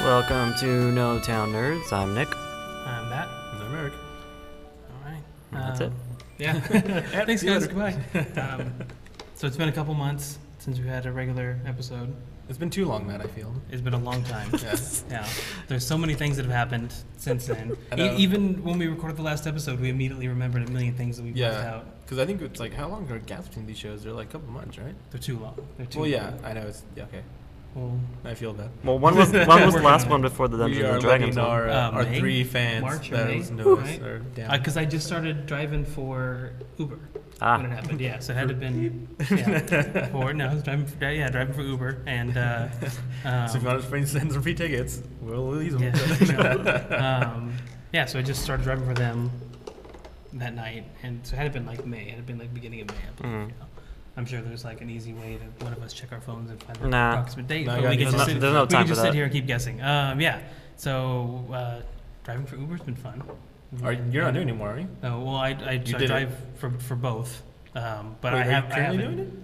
Welcome to NoTownNerds. I'm Nick. I'm Matt. And I'm Eric. All right. That's it. Yeah. Thanks, guys. Goodbye. So it's been a couple months since we've had a regular episode. It's been too long, Matt, I feel. It's been a long time. Yes. Yeah. There's so many things that have happened since then. Even when we recorded the last episode, we immediately remembered a million things that we left out. Because I think it's like, how long are gaps between these shows? They're like a couple months, right? They're too long. Well, yeah, I know. It's okay. Well, I feel bad. Well, when was the last one before the Dungeons and Dragons We are one? letting our May? 3 fans March or that May, knows right? are down. Because I just started driving for Uber when it happened. Yeah, so it had to have been I was driving for Uber, and so if you want to send some free tickets, we'll use them. Yeah, so I just started driving for them that night, and so it had been like May. It had been like beginning of May. I believe, you know. I'm sure there's like an easy way to one of us check our phones and find the approximate date. No, but we can just there's no time for just that. sit here and keep guessing. Yeah. So driving for Uber's been fun. You're not doing it anymore, are you? Oh well, I drive for both. But Wait, I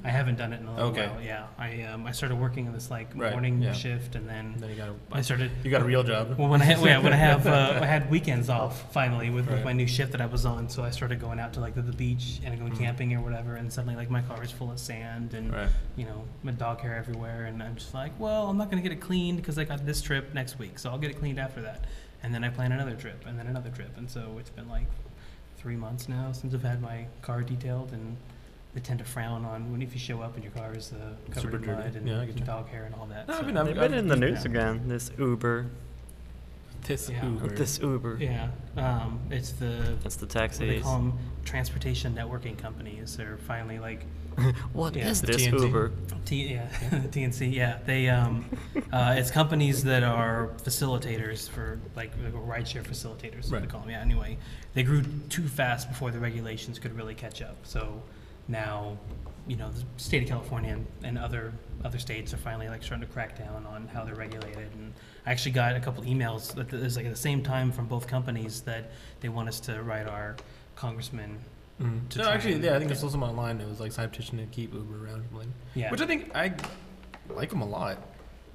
haven't done it in a little while. Yeah, I started working in this like morning shift, and then you got a real job. Well, when I had weekends off finally with my new shift that I was on, so I started going out to like the beach and going camping or whatever, and suddenly like my car is full of sand and you know, my dog hair everywhere, and I'm just like, well, I'm not gonna get it cleaned because I got this trip next week, so I'll get it cleaned after that, and then I plan another trip and then another trip, and so it's been like 3 months now since I've had my car detailed, and they tend to frown on if you show up and your car is covered in mud and dog hair and all that. No, so. They've been in the news again. This Uber. This Uber. Yeah, it's the taxis. What they call them transportation networking companies. They're finally like, what is this TNC? Uber? TNC. Yeah, they it's companies that are facilitators for like rideshare facilitators. What they call them. Yeah. Anyway, they grew too fast before the regulations could really catch up. So now, you know, the state of California and other states are finally like starting to crack down on how they're regulated. And I actually got a couple emails that is like at the same time from both companies that they want us to write our congressman. No, actually, I think I saw some online. It was like side petition to keep Uber around, which I think I like them a lot.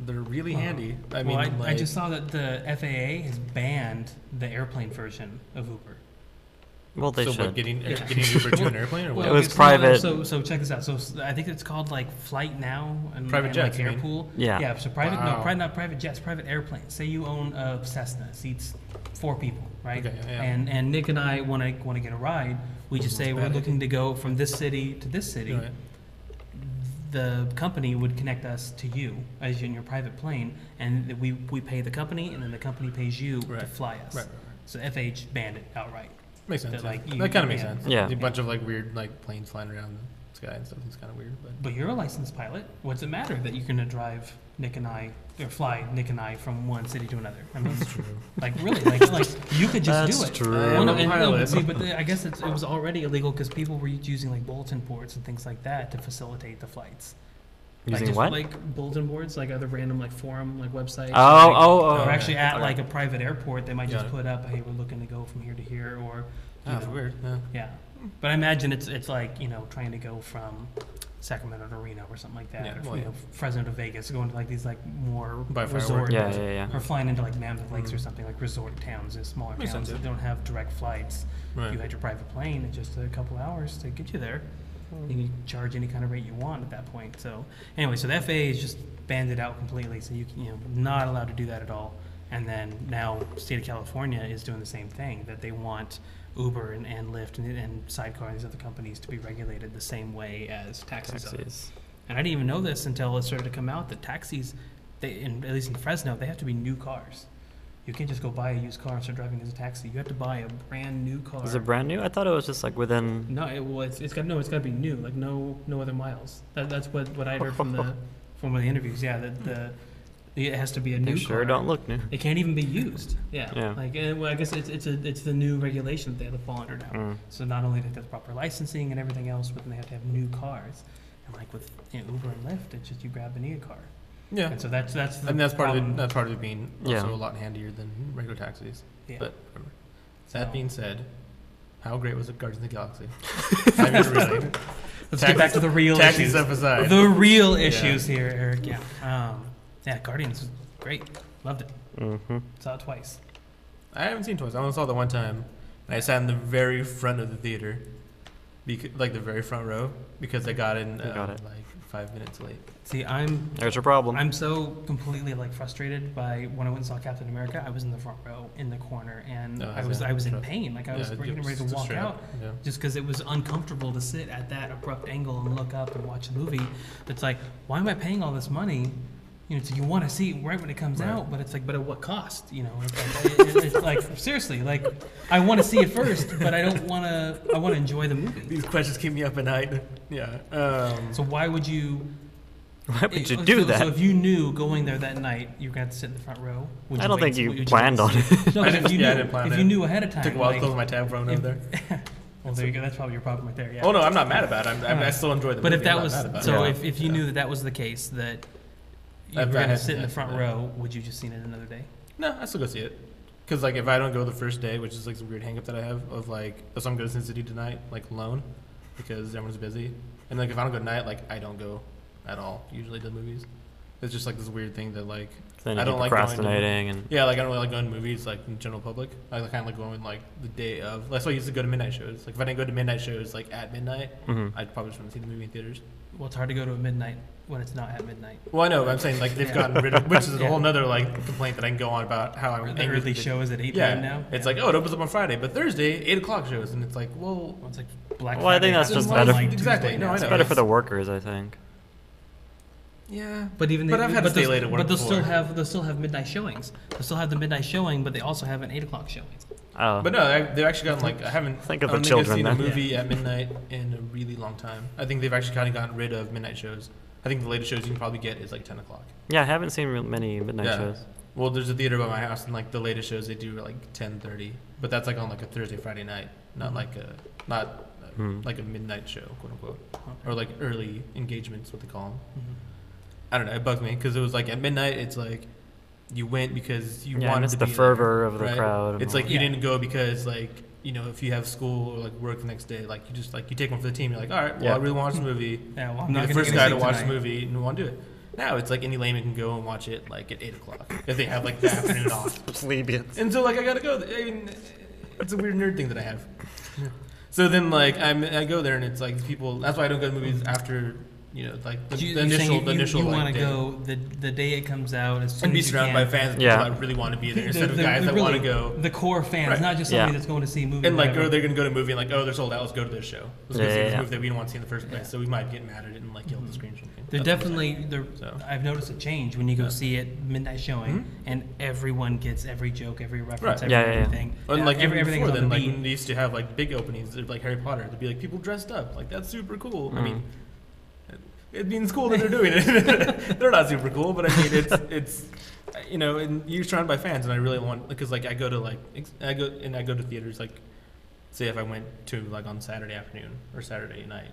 They're really handy. I just saw that the FAA has banned the airplane version of Uber. Well, they should. Getting Uber to an airplane, or what? It was private. So check this out. So I think it's called like Flight Now and private jets, like Airpool. Yeah. Yeah. So private, not private jets, private airplanes. Say you own a Cessna, seats 4 people, right? Okay, yeah. And Nick and I want to get a ride. We just say we're looking to go from this city to this city. Right. The company would connect us to you as in your private plane, and we pay the company, and then the company pays you to fly us. Right. So FH banned it outright. Makes sense. That kind of makes sense. Yeah. A bunch of like weird like planes flying around the sky and stuff. It's kind of weird. But you're a licensed pilot. What's it matter that you're going to drive Nick and I, or fly Nick and I from one city to another? I mean, that's true. Like really, like you could just do it. That's true. But I guess it was already illegal because people were using like bulletin boards and things like that to facilitate the flights. Using what? Like bulletin boards, like other random like forum, like websites. Or actually at like a private airport, they might just put up, hey, we're looking to go from here to here, or that's weird. Yeah. But I imagine it's like, you know, trying to go from Sacramento to Reno or something like that, or Fresno to Vegas, going to like these like more resort, or flying into like Mammoth Lakes or something like resort towns, smaller towns that don't have direct flights. Right. You had your private plane in just a couple hours to get you there. You can charge any kind of rate you want at that point. So anyway, so the FAA has just banned it out completely. So you're not allowed to do that at all. And then now the state of California is doing the same thing, that they want Uber and Lyft and Sidecar and these other companies to be regulated the same way as taxis are. And I didn't even know this until it started to come out that taxis, at least in Fresno, they have to be new cars. You can't just go buy a used car and start driving as a taxi. You have to buy a brand new car. Is it brand new? I thought it was just like within. No, it's got to be new, like no other miles. That's what I heard from one of the interviews. Yeah, that it has to be a new car. Sure don't look new. It can't even be used. Yeah. Like, I guess it's the new regulation that they have to fall under now. So not only do they have the proper licensing and everything else, but then they have to have new cars. And like with Uber and Lyft, it's just you grab any car. Yeah. And so that's part of it. That's part of it being also a lot handier than regular taxis. Yeah. But remember, that being said, how great was it, Guardians of the Galaxy? I mean, really. Let's get back to the real taxi issues. Stuff aside. The real issues here, Eric. Yeah. Guardians was great. Loved it. Saw it twice. I haven't seen it twice. I only saw it the one time, and I sat in the very front of the theater, like the very front row, because I got in like 5 minutes late. See, there's your problem. I'm so completely like frustrated by when I went and saw Captain America. I was in the front row, in the corner, and I was in pain. Like I was getting ready to walk out, just because it was uncomfortable to sit at that abrupt angle and look up and watch the movie. It's like, why am I paying all this money? So you want to see it right when it comes out, but it's like, but at what cost? It's like seriously, like I want to see it first, but I don't want to. I want to enjoy the movie. These questions keep me up at night. Yeah. So why would you? Why would you do that? So if you knew going there that night you were going to sit in the front row, I don't think you planned on it. No, if you knew ahead of time. Took a while to close my tab phone over there. Well, there you go. That's probably your problem right there. Yeah. Oh no, I'm not mad about it. I still enjoy the movie. But if that was so, if you knew that was the case, that you were going to sit in the front row, would you just seen it another day? No, I still go see it. Because like if I don't go the first day, which is like some weird hang up that I have of like, if I'm going to Sin City tonight, like alone, because everyone's busy, and like if I don't go tonight, like I don't go at all usually to the movies. It's just like this weird thing that like I don't like procrastinating and like I don't really like going to movies like in general public. I kind of like going like the day of. That's why I used to go to midnight shows. Like if I didn't go to midnight shows like at midnight, I'd probably just want to see the movie in theaters. Well, it's hard to go to a midnight when it's not at midnight. Well, I know, but I'm saying like they've gotten rid of, which is a whole nother like complaint that I can go on about how I'm the early show is at 8 p.m. now. It's like, oh, it opens up on Friday, but Thursday 8 o'clock shows, and it's like, well, it's like Black Friday. Well, I think that's just better. Exactly. No, I know. It's better for the workers, I think. Yeah, but I've had to stay late at work. But they'll still have midnight showings. They'll still have the midnight showing, but they also have an 8 o'clock showing. Oh. But no, they've actually gotten like I haven't. Think of the children. I've seen a movie at midnight in a really long time. I think they've actually kind of gotten rid of midnight shows. I think the latest shows you can probably get is like 10 o'clock. Yeah, I haven't seen many midnight shows. Well, there's a theater by my house, and like the latest shows they do are like 10:30, but that's like on like a Thursday, Friday night, not like a midnight show, quote unquote, or like early engagements, what they call them. I don't know. It bugs me because it was like at midnight. It's like you went because you wanted to be the fervor of the right? crowd. It's like you didn't go because like if you have school or like work the next day, like you just like you take one for the team. You're like, all right, well I really want to watch the movie. Yeah, well, I'm not the first guy to watch the movie and want to do it. Now it's like any layman can go and watch it like at 8 o'clock if they have like the afternoon off. Plebeians. And so like I gotta go. I mean, it's a weird nerd thing that I have. So then like I go there and it's like people. That's why I don't go to movies after. Like the initial. You like, want to go the day it comes out as soon and be as you surrounded can. by fans of people that really want to be there instead of guys that want to go. The core fans, not just somebody that's going to see a movie. And like, or they're going to go to a movie and like, oh, they're sold out. Let's go to this show. Let's go see this movie that we don't want to see in the first place. So we might get mad at it and like yell at the screen or something. They're definitely. I've noticed a change when you go see it midnight showing, and everyone gets every joke, every reference, everything. And like everything before then, like when they used to have like big openings, like Harry Potter, there'd be like people dressed up. Like that's super cool. I mean. It means cool that they're doing it. They're not super cool, but I mean, it's and you're surrounded by fans, and I really want because like I go to theaters like, say if I went to like on Saturday afternoon or Saturday night,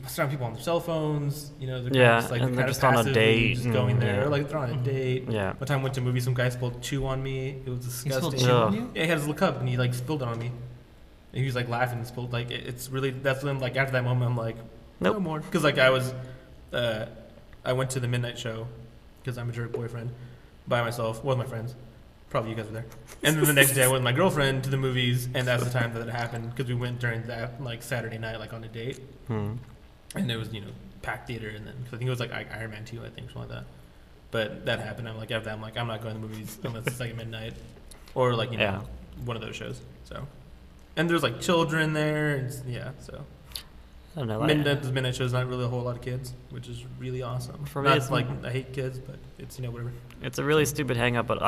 surround people on their cell phones, they're just, like and they're just on a date, just going there, or like they're on a date. Yeah. One time I went to a movie, some guy spilled chew on me. It was disgusting. He spilled chew on you? Yeah, he had his little cup and he like spilled it on me. And he was like laughing and spilled like it's really that's when like after that moment I'm like. No more. Because like I went to the midnight show because I'm a jerk boyfriend by myself with my friends. Probably you guys were there. And then the next day I went with my girlfriend to the movies, and that's the time that it happened because we went during that like Saturday night like on a date. And it was packed theater, and then cause I think it was like Iron Man 2, I think, something like that. But that happened. I'm like after that I'm like I'm not going to the movies unless it's like at midnight or like one of those shows. So, and there's like children there, and so. I don't know. Midnight show's not really a whole lot of kids, which is really awesome. For me, it's like I hate kids, but it's whatever. It's a really stupid hang up, but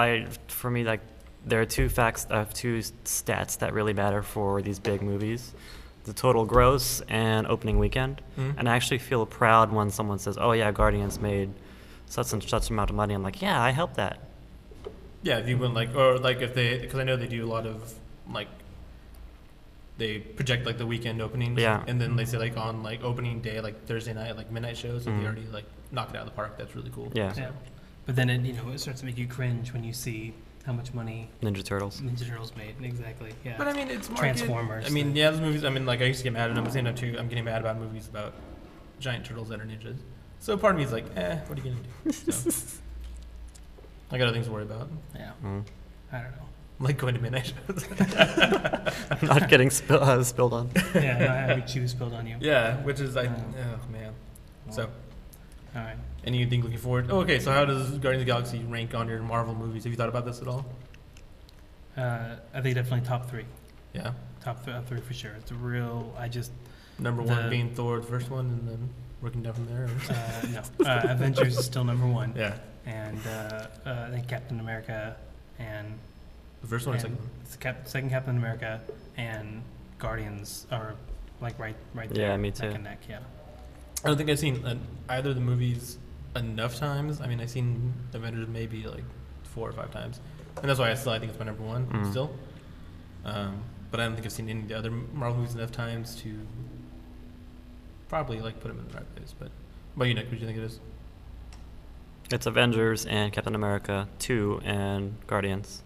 for me like there are two stats that really matter for these big movies: the total gross and opening weekend. And I actually feel proud when someone says, "Oh yeah, Guardians made such and such amount of money." I'm like, "Yeah, I helped that." Yeah, if you went because I know they do a lot of like. They project like the weekend openings, and then they say like on like opening day, like Thursday night, like midnight shows, and they already like knock it out of the park. That's really cool. Yeah. But then it starts to make you cringe when you see how much money Ninja Turtles made. Exactly. Yeah. But I mean, it's Transformers. I mean, those movies. I mean, like I used to get mad at them, but at the same time too, I'm getting mad about movies about giant turtles that are ninjas. So part of me is like, what are you gonna do? So. I got other things to worry about. Yeah. I don't know. Like going to midnight shows. Not getting spilled on. Yeah, not having cheese spilled on you. Yeah, which is oh man. So, all right. Anything looking forward? Oh, okay. So how does Guardians of the Galaxy rank on your Marvel movies? Have you thought about this at all? I think definitely top 3. Yeah. Top 3 for sure. It's a real. Number 1 being Thor, the first one, and then working down from there. No, Avengers is still number 1. Yeah. And I think Captain America and the first one or second one? Second Captain America and Guardians are like right there. Yeah, me too. Neck and neck, yeah. I don't think I've seen either of the movies enough times. I mean, I've seen Avengers maybe like 4 or 5 times, and that's why I think it's my number 1 still. But I don't think I've seen any of the other Marvel movies enough times to probably like put them in the right place. But you, Nick, what do you think it is? It's Avengers and Captain America 2 and Guardians.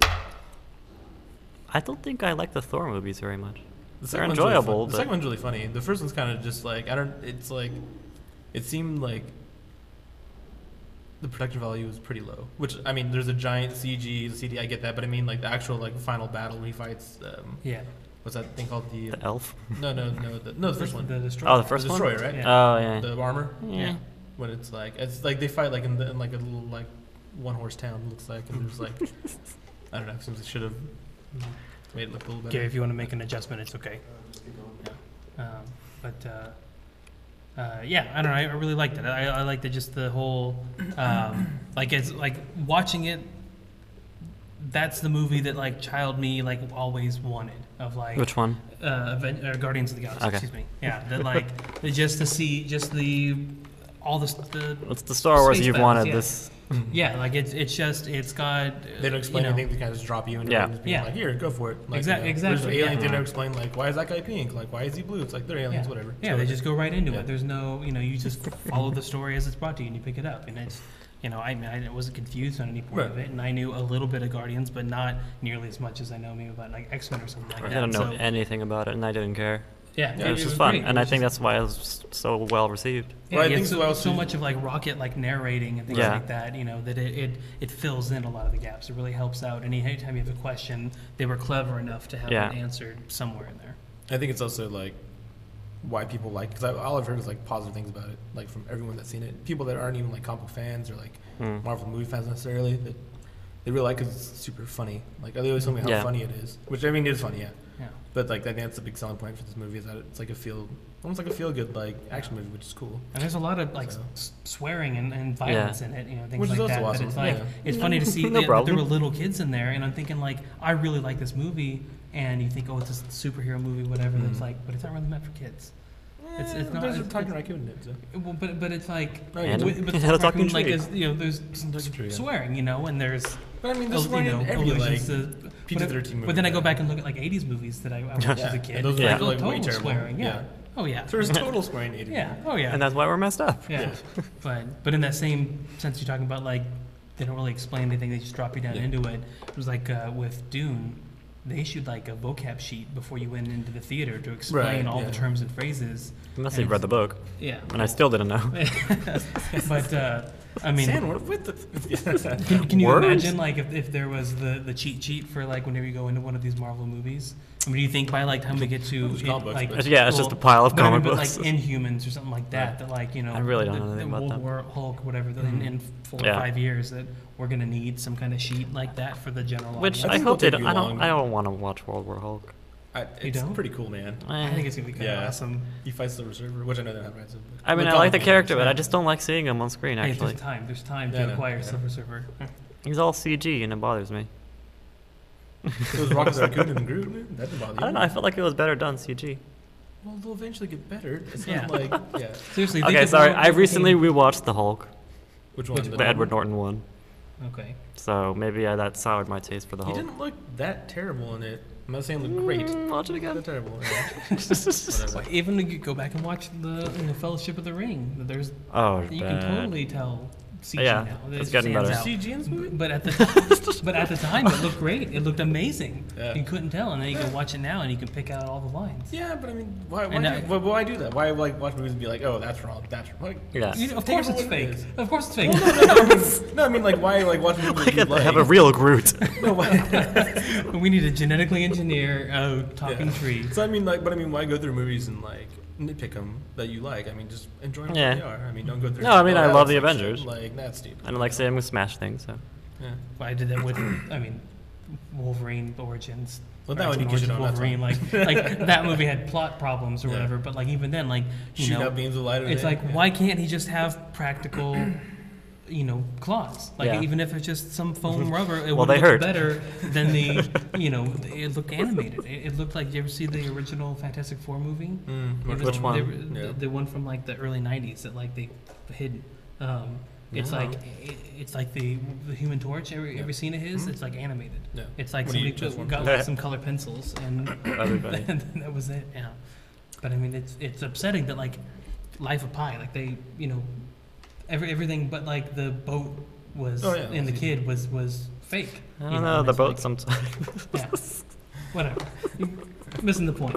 I don't think I like the Thor movies very much. They're enjoyable. Really the second one's really funny. The first one's kind of just like it's like it seemed like the production value was pretty low. Which I mean, there's a giant CG, the CD. I get that, but I mean like the actual like final battle where he fights. What's that thing called? The elf? No, the first one. The Destroyer. Oh, the first one. Destroyer, right? Yeah. Oh yeah. The armor. Yeah. When it's like they fight like in like a little like 1-horse town. It looks like, and there's like I don't know. Seems they should have made it look a little better. Okay, if you want to make an adjustment, it's okay. Yeah, I don't know. I really liked it. I liked it. Just the whole, like it's like watching it. That's the movie that like child me like always wanted of like. Which one? Guardians of the Galaxy. Okay. Excuse me. Yeah, that like just to see just all the. It's the Star Wars you've wanted. Yeah. This. Yeah, like it's got. They don't explain anything. They kind of just drop you into it. Yeah. Like here, go for it. Like, exactly. There's aliens. They don't explain like why is that guy pink? Like why is he blue? It's like they're aliens, whatever. Yeah, they just go right into it. There's no, you just follow the story as it's brought to you and you pick it up. And it's, I wasn't confused on any point of it, and I knew a little bit of Guardians, but not nearly as much as I know maybe about like X-Men or something like that. I don't know anything about it, and I didn't care. Yeah, it was just fun, and I think that's why it was so well received. Yeah, well, I think so much of like Rocket like narrating and things like that, that it fills in a lot of the gaps. It really helps out. And anytime you have a question, they were clever enough to have it answered somewhere in there. I think it's also like why people like, because all I've heard is like positive things about it, like from everyone that's seen it. People that aren't even like comic book fans or like Marvel movie fans necessarily, that they really like because it's super funny. Like they always tell me how funny it is, which I mean it is funny, yeah. But like I think that's the big selling point for this movie is that it's like almost like a feel good like action movie, which is cool. And there's a lot of like swearing and violence in it, things which like is that. Also awesome. But it's like it's funny to see that there were little kids in there, and I'm thinking like I really like this movie, and you think it's a superhero movie, whatever. That's like, but it's not really meant for kids. It's not. There's a talking raccoon in it. So. Well, but it's like, but the talking like there's swearing, and there's. But I mean, there's swearing in every like PG-13 movie. But then I go back and look at like 80s movies that I watched as a kid. Those are like way total swearing. Yeah. Oh yeah. So there's total swearing in 80s. Yeah. Oh yeah. And that's why we're messed up. Yeah. But in that same sense, you're talking about like they don't really explain anything. They just drop you down into it. It was like with Dune. They issued like a vocab sheet before you went into the theater to explain all the terms and phrases. You must have read the book. Yeah. And I still didn't know. But I mean, can you imagine like if there was the cheat sheet for like whenever you go into one of these Marvel movies? I mean, do you think by like time we get to it's just a pile of comic books, like Inhumans or something like that? That like I really don't know anything about World War Hulk, whatever. In 4 or 5 years, that we're gonna need some kind of sheet like that for the general audience. Which I hope they don't. I don't want to watch World War Hulk. It's pretty cool, man. I think it's gonna be kind of awesome. He fights the Reserver, which I know they have rights. I mean, I like the character, but I just don't like seeing him on screen. Actually, there's time to acquire Silver Surfer. He's all CG, and it bothers me. It was Rocket Raccoon and Groot, man. That didn't bother you. I don't know. I felt like it was better done CG. Well, they'll eventually get better. It's not like Seriously. Okay, sorry. I recently rewatched The Hulk. Which one? The Edward Norton one. Okay. So maybe that soured my taste for The Hulk. He didn't look that terrible in it. I'm not saying it looked great. Watch it again. Not terrible. Even if you go back and watch the Fellowship of the Ring, you can totally tell CG Yeah, now. it's getting better. CG in this movie? But at the time, it looked great. It looked amazing. Yeah. You couldn't tell, and then you can watch it now, and you can pick out all the lines. Yeah, but I mean, why do that? Why like watch movies and be like, oh, that's wrong, that's wrong? Like, yeah. Of course it's fake. Of course it's fake. No, I mean, like, why like watch movies you like? Have a real Groot. No, we need to genetically engineer a talking tree. So I mean, like, but I mean, why go through movies and like nitpick them that you like? I mean, just enjoy them where they are. I mean, don't go through. No, I mean, I love the Avengers. Shit. Like, that's stupid. I don't like saying we smash things. So. Yeah. Well, I did that with, I mean, Wolverine Origins. Well, that one you can Wolverine, like that movie had plot problems or whatever. But like even then, like shoot out beams of light. It's like why can't he just have practical, claws? Like even if it's just some foam rubber, it would look better than the, it looked animated. It looked like, you ever see the original Fantastic Four movie? Which one? The one from like the early '90s that like they hid. It's like the Human Torch. Every scene of his, it's like animated. Yeah. It's like somebody got like some color pencils and that was it. Yeah. But I mean, it's upsetting that like Life of Pi, like they, everything but like the boat was and the kid was fake. I don't know the boat sometimes. Yeah. Whatever. Missing the point.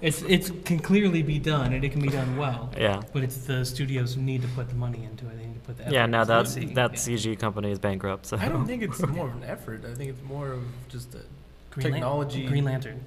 It can clearly be done, and it can be done well. Yeah. But it's the studios who need to put the money into it. They need to put the effort. Yeah. Now that CG company is bankrupt. So. I don't think it's more of an effort. I think it's more of just a technology. Green Lantern.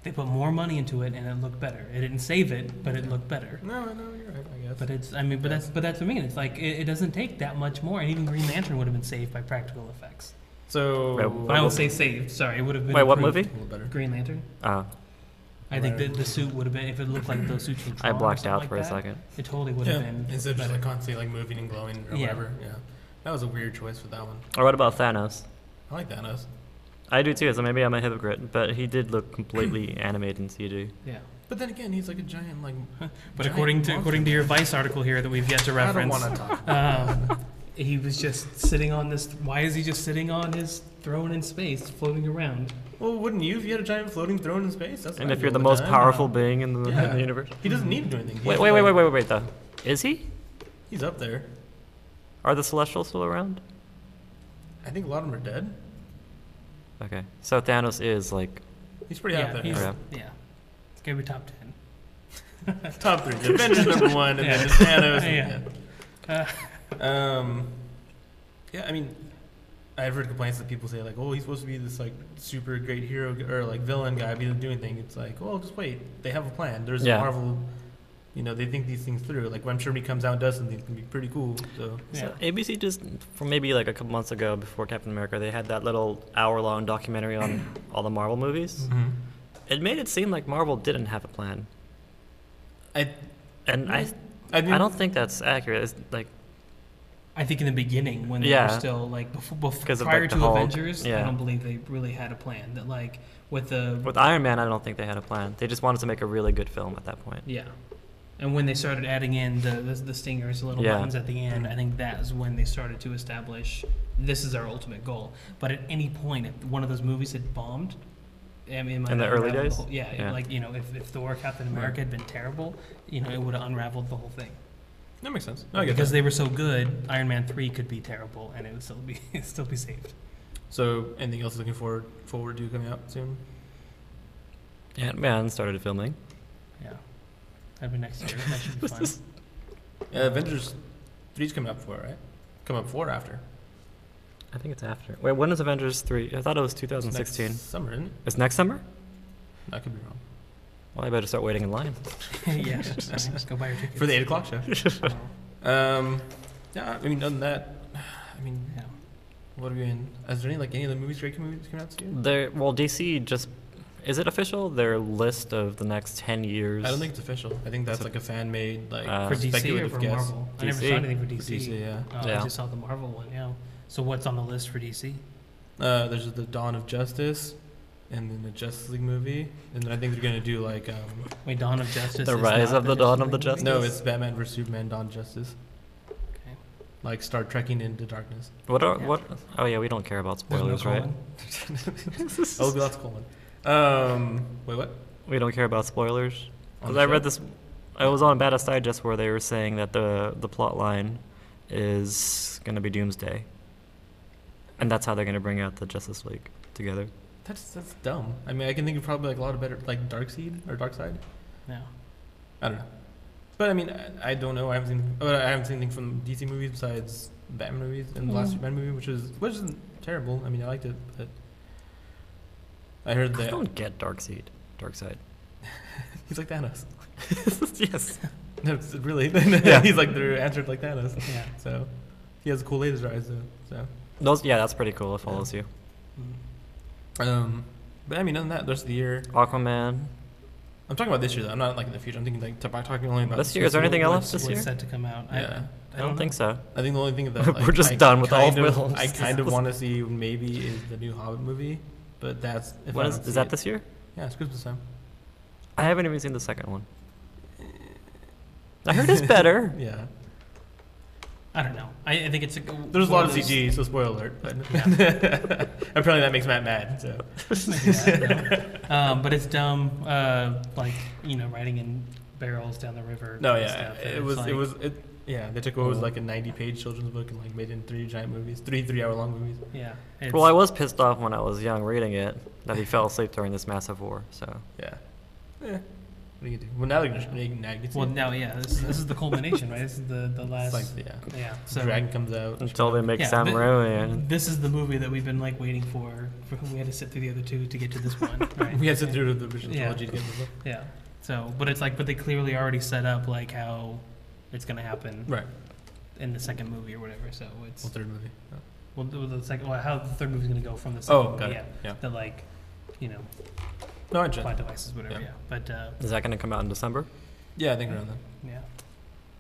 They put more money into it, and it looked better. It didn't save it, but it looked better. No, you're right. I guess. But that's what I mean. It's like it doesn't take that much more, and even Green Lantern would have been saved by practical effects. So I won't say saved. Sorry, it would have been. Wait, what movie? Green Lantern. I think the suit would have been, if it looked like those suits from Tron. I blocked out like for that, a second. It totally would have been. Instead of just like constantly like moving and glowing or whatever. Yeah, that was a weird choice for that one. Or what about Thanos? I like Thanos. I do too. So maybe I'm a hypocrite, but he did look completely animated in CG. Yeah. But then again, he's like a giant like. But according to your Vice article here that we've yet to reference, I don't want to talk. He was just sitting on this. Why is he just sitting on his throne in space, floating around? Well, wouldn't you if you had a giant floating throne in space? That's and if you're the most powerful being in the universe, he doesn't need to do anything. Wait, though, is he? He's up there. Are the Celestials still around? I think a lot of them are dead. Okay, so Thanos is like. He's pretty up there. Yeah, it's gonna be top 10. Top 3. The Avengers number 1, and then Thanos. I mean, I've heard complaints that people say like, "Oh, he's supposed to be this like super great hero or like villain guy, but he doesn't do anything." It's like, well, just wait. They have a plan. There's Marvel. They think these things through. Like, I'm sure when he comes out and does something, it's gonna be pretty cool. So ABC just, from maybe like a couple months ago, before Captain America, they had that little hour-long documentary on all the Marvel movies. Mm-hmm. It made it seem like Marvel didn't have a plan. I don't think that's accurate. It's like. I think in the beginning when they were still like before prior to Avengers, I don't believe they really had a plan. That like with Iron Man, I don't think they had a plan. They just wanted to make a really good film at that point. Yeah, and when they started adding in the stingers, the little buttons at the end, I think that's when they started to establish this is our ultimate goal. But at any point, if one of those movies had bombed, in the early days, like if Thor, Captain America had been terrible, it would have unraveled the whole thing. That makes sense. Because they were so good, Iron Man 3 could be terrible, and it would still be saved. So, anything else looking forward to coming out soon? Ant-Man started filming. Yeah, that'd be next year. That should be fun. Avengers 3's coming up before, right? Coming up before or after? I think it's after. Wait, when is Avengers 3? I thought it was 2016. It's next summer, isn't it? It's next summer? I could be wrong. Well, I better start waiting in line. Yeah, let's go buy your tickets. For the 8 o'clock show. Other than that, what are we in? Is there any of the great movies coming out soon? DC just, is it official? Their list of the next 10 years? I don't think it's official. I think that's like a fan-made, for DC or for guess. Marvel? I never saw anything for DC. For DC, yeah. I just saw the Marvel one, So what's on the list for DC? There's the Dawn of Justice. And then the Justice League movie, and then I think they're gonna do like Wait, Dawn of Justice. The Rise of the Dawn of the Justice. No, it's Batman vs Superman: Dawn of Justice. Okay. Like start trekking into darkness. What? Oh yeah, we don't care about spoilers, right? Oh, lots of colon. Wait, what? We don't care about spoilers. Because I read this. I was on Baddest Digest where they were saying that the plot line is going to be Doomsday. And that's how they're going to bring out the Justice League together. That's dumb. I mean, I can think of probably like a lot of better, like Darkseid or Darkseid. Yeah. I don't know. But I mean, I don't know. I haven't seen anything from DC movies besides Batman movies and the last Batman movie, which isn't terrible. I mean, I liked it, but I heard that. I don't get Darkseid. He's like Thanos. Yes. No, really. Yeah. He's like they're answered like Thanos. Yeah. So he has cool laser eyes though. So. That's pretty cool. It follows you. But I mean, other than that, the rest of the year. Aquaman. I'm talking about this year though. I'm not like in the future. I'm thinking like talking only about this year. Is there anything else this year? What's set to come out? Yeah. I don't think so. I think the only thing that we're just done with all films. I kind of want to see maybe is the new Hobbit movie, but that's is that this year? Yeah, it's Christmas time. I haven't even seen the second one. I heard it's better. Yeah. I don't know. I think it's there's a lot of CG, so spoiler alert. But apparently that makes Matt mad. So. But it's dumb. Like riding in barrels down the river. No, yeah, yeah, they took what was like a 90-page children's book and like made it in 3 giant movies, 3-hour-long movies. Yeah. Well, I was pissed off when I was young reading it that he fell asleep during this massive war. So. Yeah. What do you do? Well, now they're just making nagging. Well, now, this is the culmination, right? This is the last. It's like, yeah. So Dragon comes out until they make Sam Marillion. This is the movie that we've been like waiting for. We had to sit through the other 2 to get to this one. Right? We had to sit through the original trilogy to get to this one. Yeah. So, but it's like, but they clearly already set up like how it's gonna happen. Right. In the second movie or whatever. So it's. Well, third movie. Oh. Well, the second. Well, how the third movie's gonna go from the second movie. Got it. Yeah. That like, No, I plot devices, whatever. Yeah. But. Is that gonna come out in December? Yeah, I think around then. Yeah.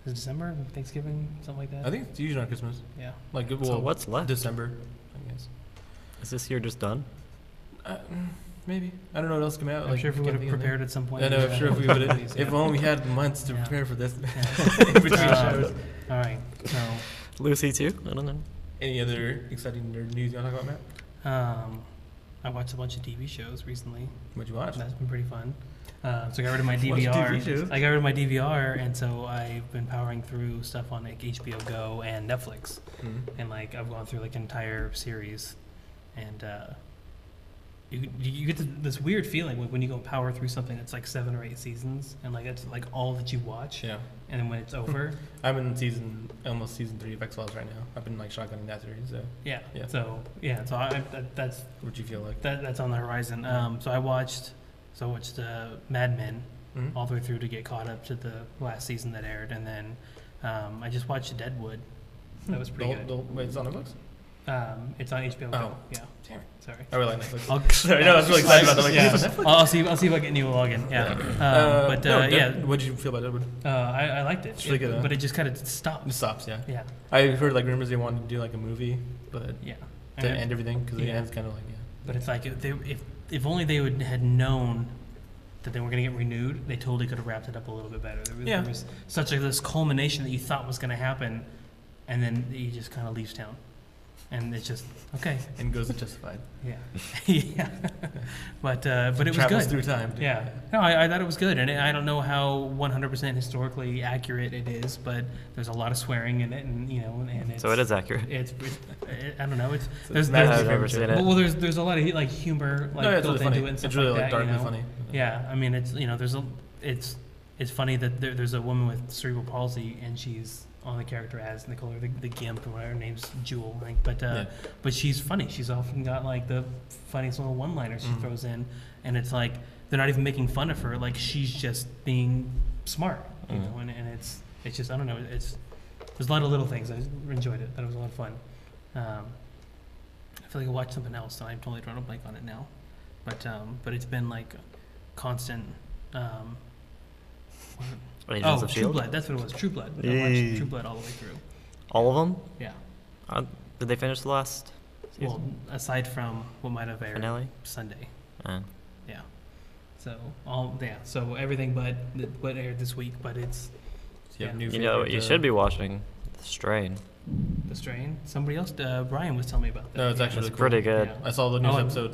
Is it December? Thanksgiving? Something like that? I think it's usually on Christmas. Yeah. Like, well, so what's left? December, I guess. Is this year just done? Maybe. I don't know what else came out. I'm sure if we would have prepared at some point. I know, I'm sure if we would have. If only we had months to prepare for this. All right. So. Lucy too? I don't know. Any other exciting nerd news you want to talk about, Matt? I watched a bunch of TV shows recently. What'd you watch? That's been pretty fun. So I got rid of my DVR. I got rid of my DVR, and so I've been powering through stuff on like HBO Go and Netflix, and like I've gone through like an entire series, and you get this weird feeling when you go power through something that's like 7 or 8 seasons, and like it's like all that you watch. Yeah. And then when it's over, I'm in almost season 3 of X-Files right now. I've been like shotgunning that series. So yeah. So that's what you feel like. That's on the horizon. So I watched Mad Men all the way through to get caught up to the last season that aired, and then I just watched Deadwood. That was pretty good. Wait, it's on Netflix? It's on HBO Go. Yeah. Damn it. Sorry. I really like Netflix. Sorry, no, I was really excited about that. I'll see if I get you a login. Yeah. What did you feel about Deadwood? I liked it. It's really good, but it just kind of stopped. It stops, yeah. Yeah. I heard like rumors they wanted to do like a movie, but to end everything because the end's kind of like But it's like if only they had known that they were going to get renewed, they totally could have wrapped it up a little bit better. There was such this culmination that you thought was going to happen, and then he just kind of leaves town. And it's just, okay. And goes unjustified. Yeah. Yeah. But it was Travels good. through time. Yeah. No, I thought it was good. And I don't know how 100% historically accurate it is, but there's a lot of swearing in it, and and it's, so it is accurate. It's I don't know. I've never seen it. Well, there's a lot of like humor built into it and stuff it's really like that. Darkly funny. Yeah. I mean, it's funny that there's a woman with cerebral palsy, and she's on the character as, and they call her the Gimp, or whatever. Her name's Jewel, like, but she's funny. She's often got like the funniest little one-liners she throws in, and it's like they're not even making fun of her. Like, she's just being smart, you know. And it's just, I don't know. There's a lot of little things. I enjoyed it. Thought it was a lot of fun. I feel like I watched something else, so I'm totally drawing a blank on it now. But it's been like constant. Agents of True Shield? Blood. That's what it was. True Blood. I watched True Blood all the way through. All of them? Yeah. Did they finish the last season? Well, aside from what might have aired finale? Sunday. Yeah. So everything but what aired this week, but it's. You know what you should be watching? The Strain. The Strain. Somebody else. Brian was telling me about that. No, it's actually pretty good. Yeah. I saw the news episode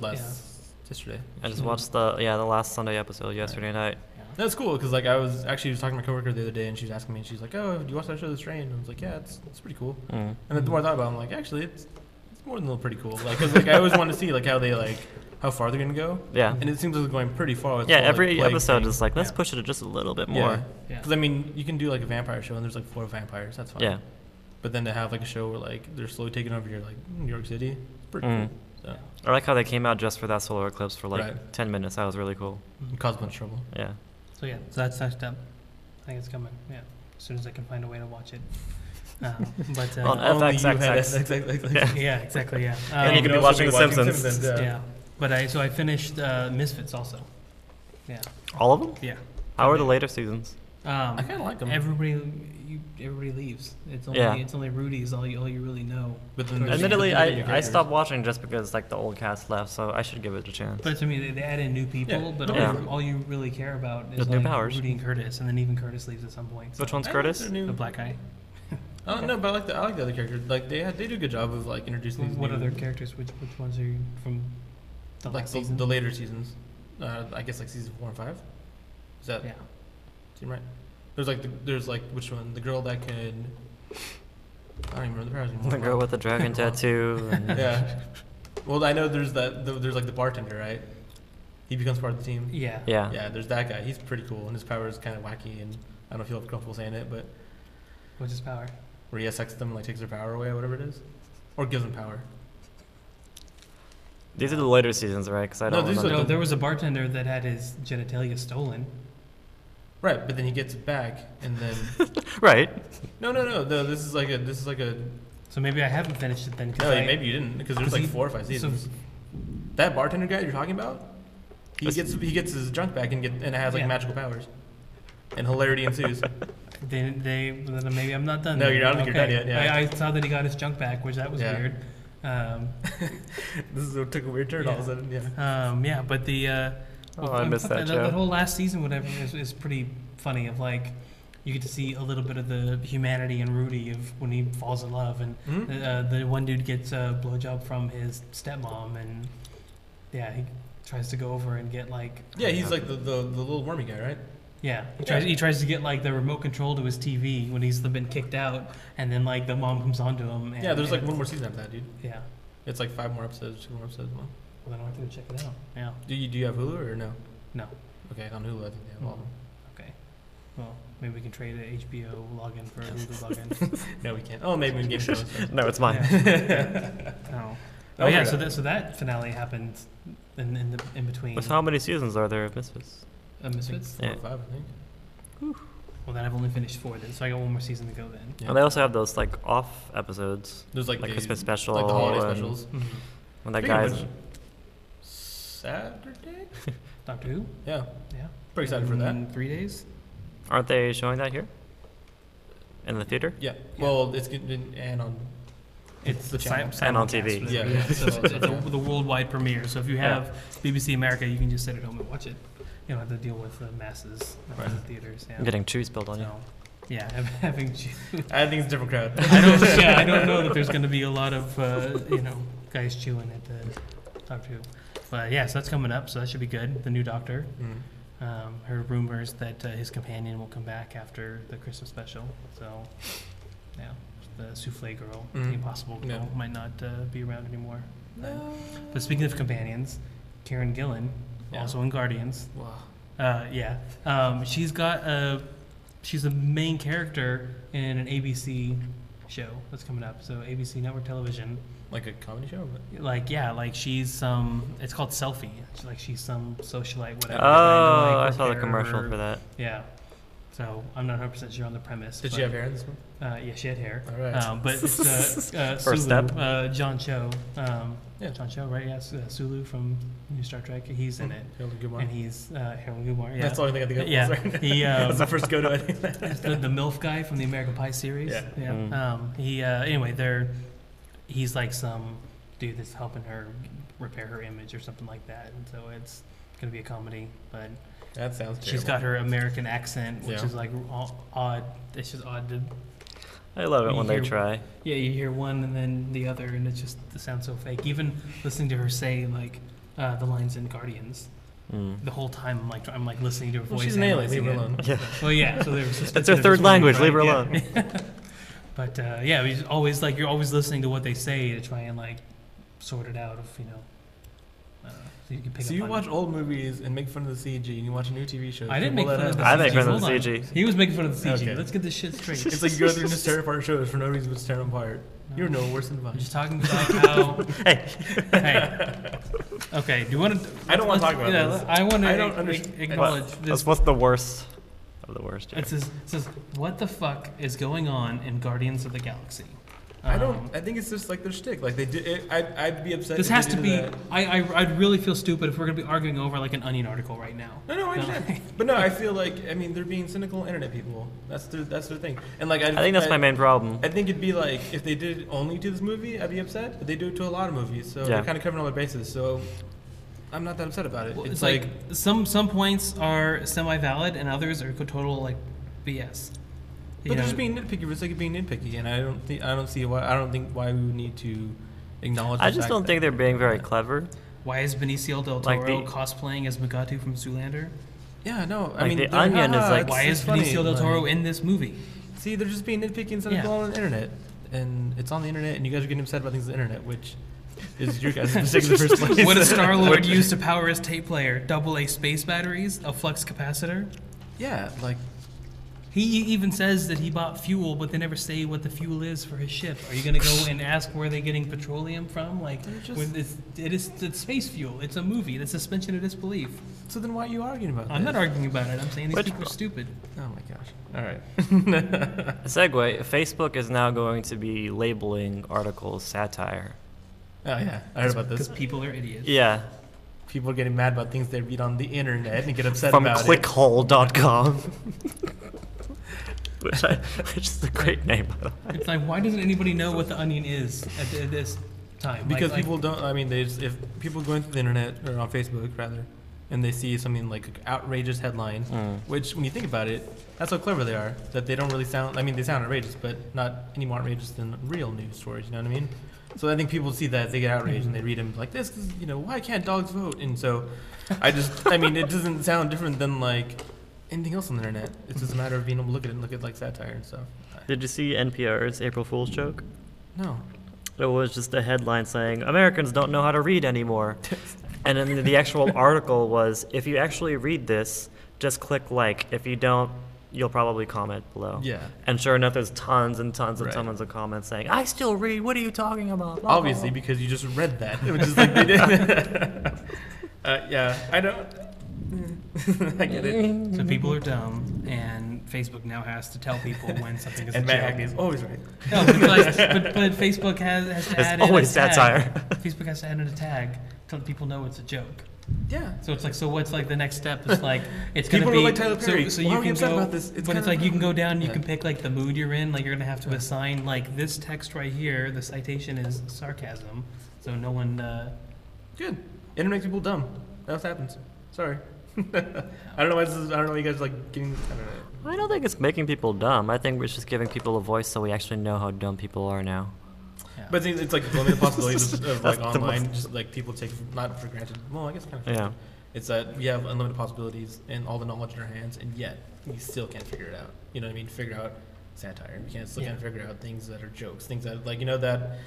yesterday. I just watched the last Sunday episode yesterday night. Yeah. That's cool because like I was talking to my coworker the other day and she was asking me and she's like, "Oh, do you watch that show, The Strain?" And I was like, "Yeah, it's pretty cool." And then the more I thought about it, I'm like, actually, it's more than a little pretty cool. Like, cause like I always want to see like how far they're gonna go. Yeah. And it seems like they're going pretty far. Yeah, every episode is like, let's push it just a little bit more. Yeah. Because I mean, you can do like a vampire show and there's like 4 vampires. That's fine. Yeah. But then to have like a show where like they're slowly taking over your like New York City, it's pretty cool. So. I like how they came out just for that solar eclipse for like 10 minutes. That was really cool. Caused a bunch of trouble. Yeah. So that's next up. I think it's coming. Yeah. As soon as I can find a way to watch it. But on FXX. Yeah, exactly. Yeah. And you can be watching The Simpsons. Yeah. But I finished Misfits also. Yeah. All of them? Yeah. How are the later seasons? I kind of like them. Everybody leaves. It's only Rudy is all you really know. But then admittedly, I stopped watching just because like the old cast left, so I should give it a chance. But to me, they add in new people, but all you really care about is new like powers. Rudy and Curtis, and then even Curtis leaves at some point. So. Which one's Curtis? The black guy. Oh no, but I like the other characters. Like they do a good job of like introducing these. What other characters? Which ones are you from? The later seasons. I guess like season 4 and 5. Is that seem right? There's like which one? The girl that could. I don't even remember the powers anymore. The girl with the dragon tattoo. And yeah. Well, I know there's like the bartender, right? He becomes part of the team. Yeah. Yeah. There's that guy. He's pretty cool, and his power is kind of wacky, and I don't know if you feel comfortable saying it, but. What's his power? Where he sex them and like takes their power away or whatever it is, or gives them power. These are the later seasons, right? Because I don't remember. No, there was a bartender that had his genitalia stolen. Right, but then he gets it back, and then. Right. No. This is like a. So maybe I haven't finished it then. No, maybe you didn't, because there's like 4 or 5 seasons. That bartender guy you're talking about, he gets his junk back and it has like magical powers, and hilarity ensues. Then maybe I'm not done. No, I don't think you're done yet. Yeah. I saw that he got his junk back, which that was weird. This took a weird turn all of a sudden. Yeah. But the. I missed that show. That whole last season, whatever, is pretty funny. Of like, you get to see a little bit of the humanity in Rudy of when he falls in love, and the one dude gets a blowjob from his stepmom, and he tries to go over and get like. Yeah, he's like the little wormy guy, right? Yeah, he tries to get like the remote control to his TV when he's been kicked out, and then like the mom comes onto him. And, there's like one more season after that, dude. Yeah, it's like 5 more episodes, 2 more episodes. Well, then I'll have to go check it out. Yeah. Do you have Hulu or no? No. Okay, on Hulu I think they have all of them. Okay. Well, maybe we can trade an HBO login for a Hulu login. No, we can't. Oh, maybe we can Game of Thrones. No, it's mine. Oh yeah. So that finale happened in between. How many seasons are there of Misfits? Misfits? 4 or 5, I think. Whew. Well, then I've only finished 4 then, so I got 1 more season to go then. Yeah. And they also have those like off episodes. There's like Christmas special, like the holiday specials. When that guy's Saturday. Doctor Who. Yeah. Pretty excited for that. In 3 days. Aren't they showing that here? In the theater? Yeah. Well, it's and on. It's the channel and on TV. Yeah. So it's the worldwide premiere. So if you have BBC America, you can just sit at home and watch it. You don't have to deal with the masses of the theaters. Yeah. I'm getting cheese spilled on you. Yeah, having cheese. I think it's a different crowd. I don't know that there's going to be a lot of guys chewing at the Doctor Who. But so that's coming up, so that should be good. The new Doctor. Heard rumors that his companion will come back after the Christmas special. So, the souffle girl, the impossible girl, might not be around anymore. But speaking of companions, Karen Gillan, also in Guardians. Wow. She's a main character in an ABC show that's coming up. So ABC Network Television. Like a comedy show? She's it's called Selfie. She's some socialite, whatever. Oh, I saw the commercial for that. Yeah. So I'm not 100% sure on the premise. Did she have hair in this one? Yeah, she had hair. All right. But it's First Sulu, step. John Cho. John Cho, right? Yes, Sulu from New Star Trek. He's in it. Harold Kumar. And he's Harold Kumar. Yeah. That's the only thing I think of. Yeah. That's the first go-to, I think. the MILF guy from the American Pie series. Yeah. He's like some dude that's helping her repair her image or something like that. And so it's going to be a comedy, but that sounds terrible. She's got her American accent, which is like odd. It's just odd to. I love it when they try. Yeah, you hear one and then the other, and it sounds so fake. Even listening to her say like the lines in Guardians, The whole time I'm like listening to her voice. She's an alien. Leave her alone. Yeah. Well, yeah. So that's her third language. Leave her alone. But yeah, he's always like you're always listening to what they say to try and like sort it out. If so you can pick. So you watch old movies and make fun of the CG, and you watch a new TV show. I didn't make fun of the CG. I make fun of the CG. He was making fun of the CG. Okay. Let's get this shit straight. It's like you go through and just tear apart shows for no reason but to tear them apart. No. You're no worse than I'm Vine. just talking about how. Hey. Okay. Do you want to? I don't want to talk about this. I want to acknowledge this. What's the worst of the worst? It says, what the fuck is going on in Guardians of the Galaxy? I think it's just like their shtick. Like they did. I'd be upset. This has to be. I'd really feel stupid if we're gonna be arguing over like an Onion article right now. No, I understand. But no, I feel like they're being cynical internet people. That's their thing. And like I think that's my main problem. I think it'd be like if they did it only to this movie, I'd be upset. But they do it to a lot of movies, so they're kind of covering all their bases. So I'm not that upset about it. Well, it's like some points are semi-valid and others are total like BS. But they're just being nitpicky for the sake of being nitpicky, and I don't think why we would need to acknowledge. I just don't think they're being very clever. Why is Benicio del Toro cosplaying as Mugatu from Zoolander? Yeah, no, I mean the Onion is like. Why is Benicio del Toro in this movie? See, they're just being nitpicky and stuff on the internet, and it's on the internet, and you guys are getting upset about things on the internet, which is your guys' mistake in the first place. What does Star-Lord use to power his tape player? AA space batteries, a flux capacitor. Yeah, like. He even says that he bought fuel, but they never say what the fuel is for his ship. Are you going to go and ask where they're getting petroleum from? Like, it's space fuel. It's a movie. It's suspension of disbelief. So then why are you arguing about that? I'm not arguing about it. I'm saying these people are stupid. Oh my gosh. All right. A segue. Facebook is now going to be labeling articles satire. Oh yeah, I heard about this. Because people are idiots. Yeah. People are getting mad about things they read on the internet and get upset about it. From clickhole.com. Which is a great name, by the way. It's like, why doesn't anybody know what the Onion is at this time? Because people don't. I mean, if people going through the internet or on Facebook rather, and they see something like an outrageous headline, which when you think about it, that's how clever they are. That they don't really sound. I mean, they sound outrageous, but not any more outrageous than real news stories. You know what I mean? So I think people see that, they get outraged and they read them like this. Why can't dogs vote? And so, I mean, it doesn't sound different than like anything else on the internet. It's just a matter of being able to look at it and look at like satire and stuff. Did you see NPR's April Fool's joke? No. It was just a headline saying, Americans don't know how to read anymore. And then the actual article was, if you actually read this, just click like. If you don't, you'll probably comment below. Yeah. And sure enough, there's tons and tons and tons of comments saying, I still read, what are you talking about? Blah, obviously, blah, blah. because you just read that. Which is like they did. Yeah, I don't. I get it. So people are dumb, and Facebook now has to tell people when something is a and joke. Matt Hackney is always right. No, but Facebook has to add in always a tag. satire. Facebook has to add in a tag to let people know it's a joke. Yeah. So it's like, so what's like the next step? It's like it's gonna people be are like Tyler Perry. So Why you are we can upset go, about this? but it's like you can go down and you can pick like the mood you're in. Like you're gonna have to assign like this text right here. The citation is sarcasm, so no one. Good. Internet makes people dumb. That's what happens. Sorry. I don't know why this is. I don't know why you guys like getting. I don't know. I don't think it's making people dumb. I think we're just giving people a voice so we actually know how dumb people are now. Yeah. But it's like limited possibilities of like online, just like people take not for granted. Well, I guess kind of. Yeah. It's that we have unlimited possibilities and all the knowledge in our hands, and yet we still can't figure it out. You know what I mean? Figure out satire. We can't figure out things that are jokes, things that like that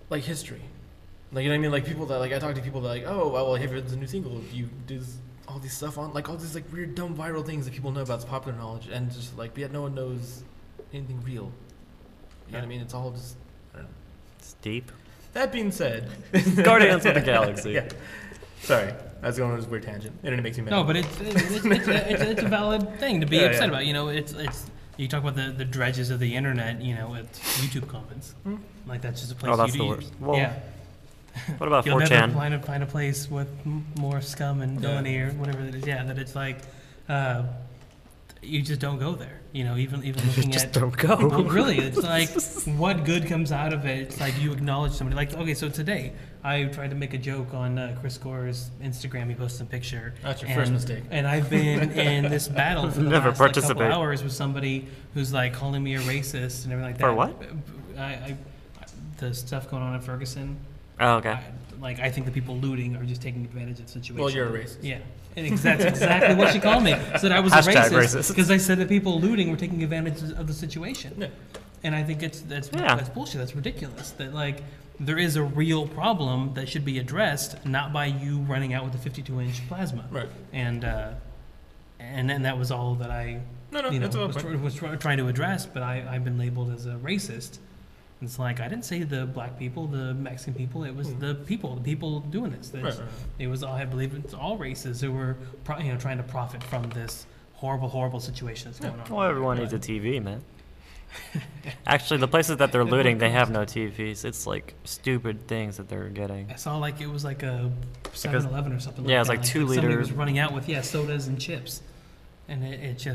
like history. Like, you know what I mean? Like, people that, like, I talk to people that, like, oh, well, hey, there's a new single. You do all these stuff on, like, all these, like, weird, dumb, viral things that people know about. It's popular knowledge. And just, like, yet no one knows anything real. You know what I mean? It's all just, I don't know. It's deep. That being said. Guardians of the Galaxy. Yeah. Sorry. I was going on this weird tangent. Internet makes me mad. No, but it's a valid thing to be upset about. You know, it's you talk about the dredges of the internet, you know, it's YouTube comments. Like, that's just a place that's you the to worst. use. Well, yeah. What about 4chan? You'll never find a place with more scum and villainy or whatever it is. Yeah, that it's like, you just don't go there. You know, even looking just at. don't go. Well, really, it's like, what good comes out of it? It's like you acknowledge somebody. Like, okay, so today I tried to make a joke on Chris Gore's Instagram. He posted a picture. That's your first mistake. And I've been in this battle for the last couple hours with somebody who's like calling me a racist and everything like that. For what? The stuff going on in Ferguson. Oh, okay. like I think the people looting are just taking advantage of the situation. Well, you're a racist. Yeah, and that's exactly what she called me. Said I was a racist because I said that people looting were taking advantage of the situation. Yeah. And I think that's bullshit. That's ridiculous. That like there is a real problem that should be addressed, not by you running out with a 52-inch plasma. Right. And then that was all that I was trying to address. But I've been labeled as a racist. It's like I didn't say the black people, the Mexican people. It was the people doing this. Right. It was I believe it's all races who were trying to profit from this horrible situation that's going on. Well, everyone needs a TV, man. Actually, the places that they're looting, they have no TVs. It's like stupid things that they're getting. I saw like it was like a 7-Eleven or something. Yeah, it was like 2 liters. Somebody was running out with sodas and chips, and it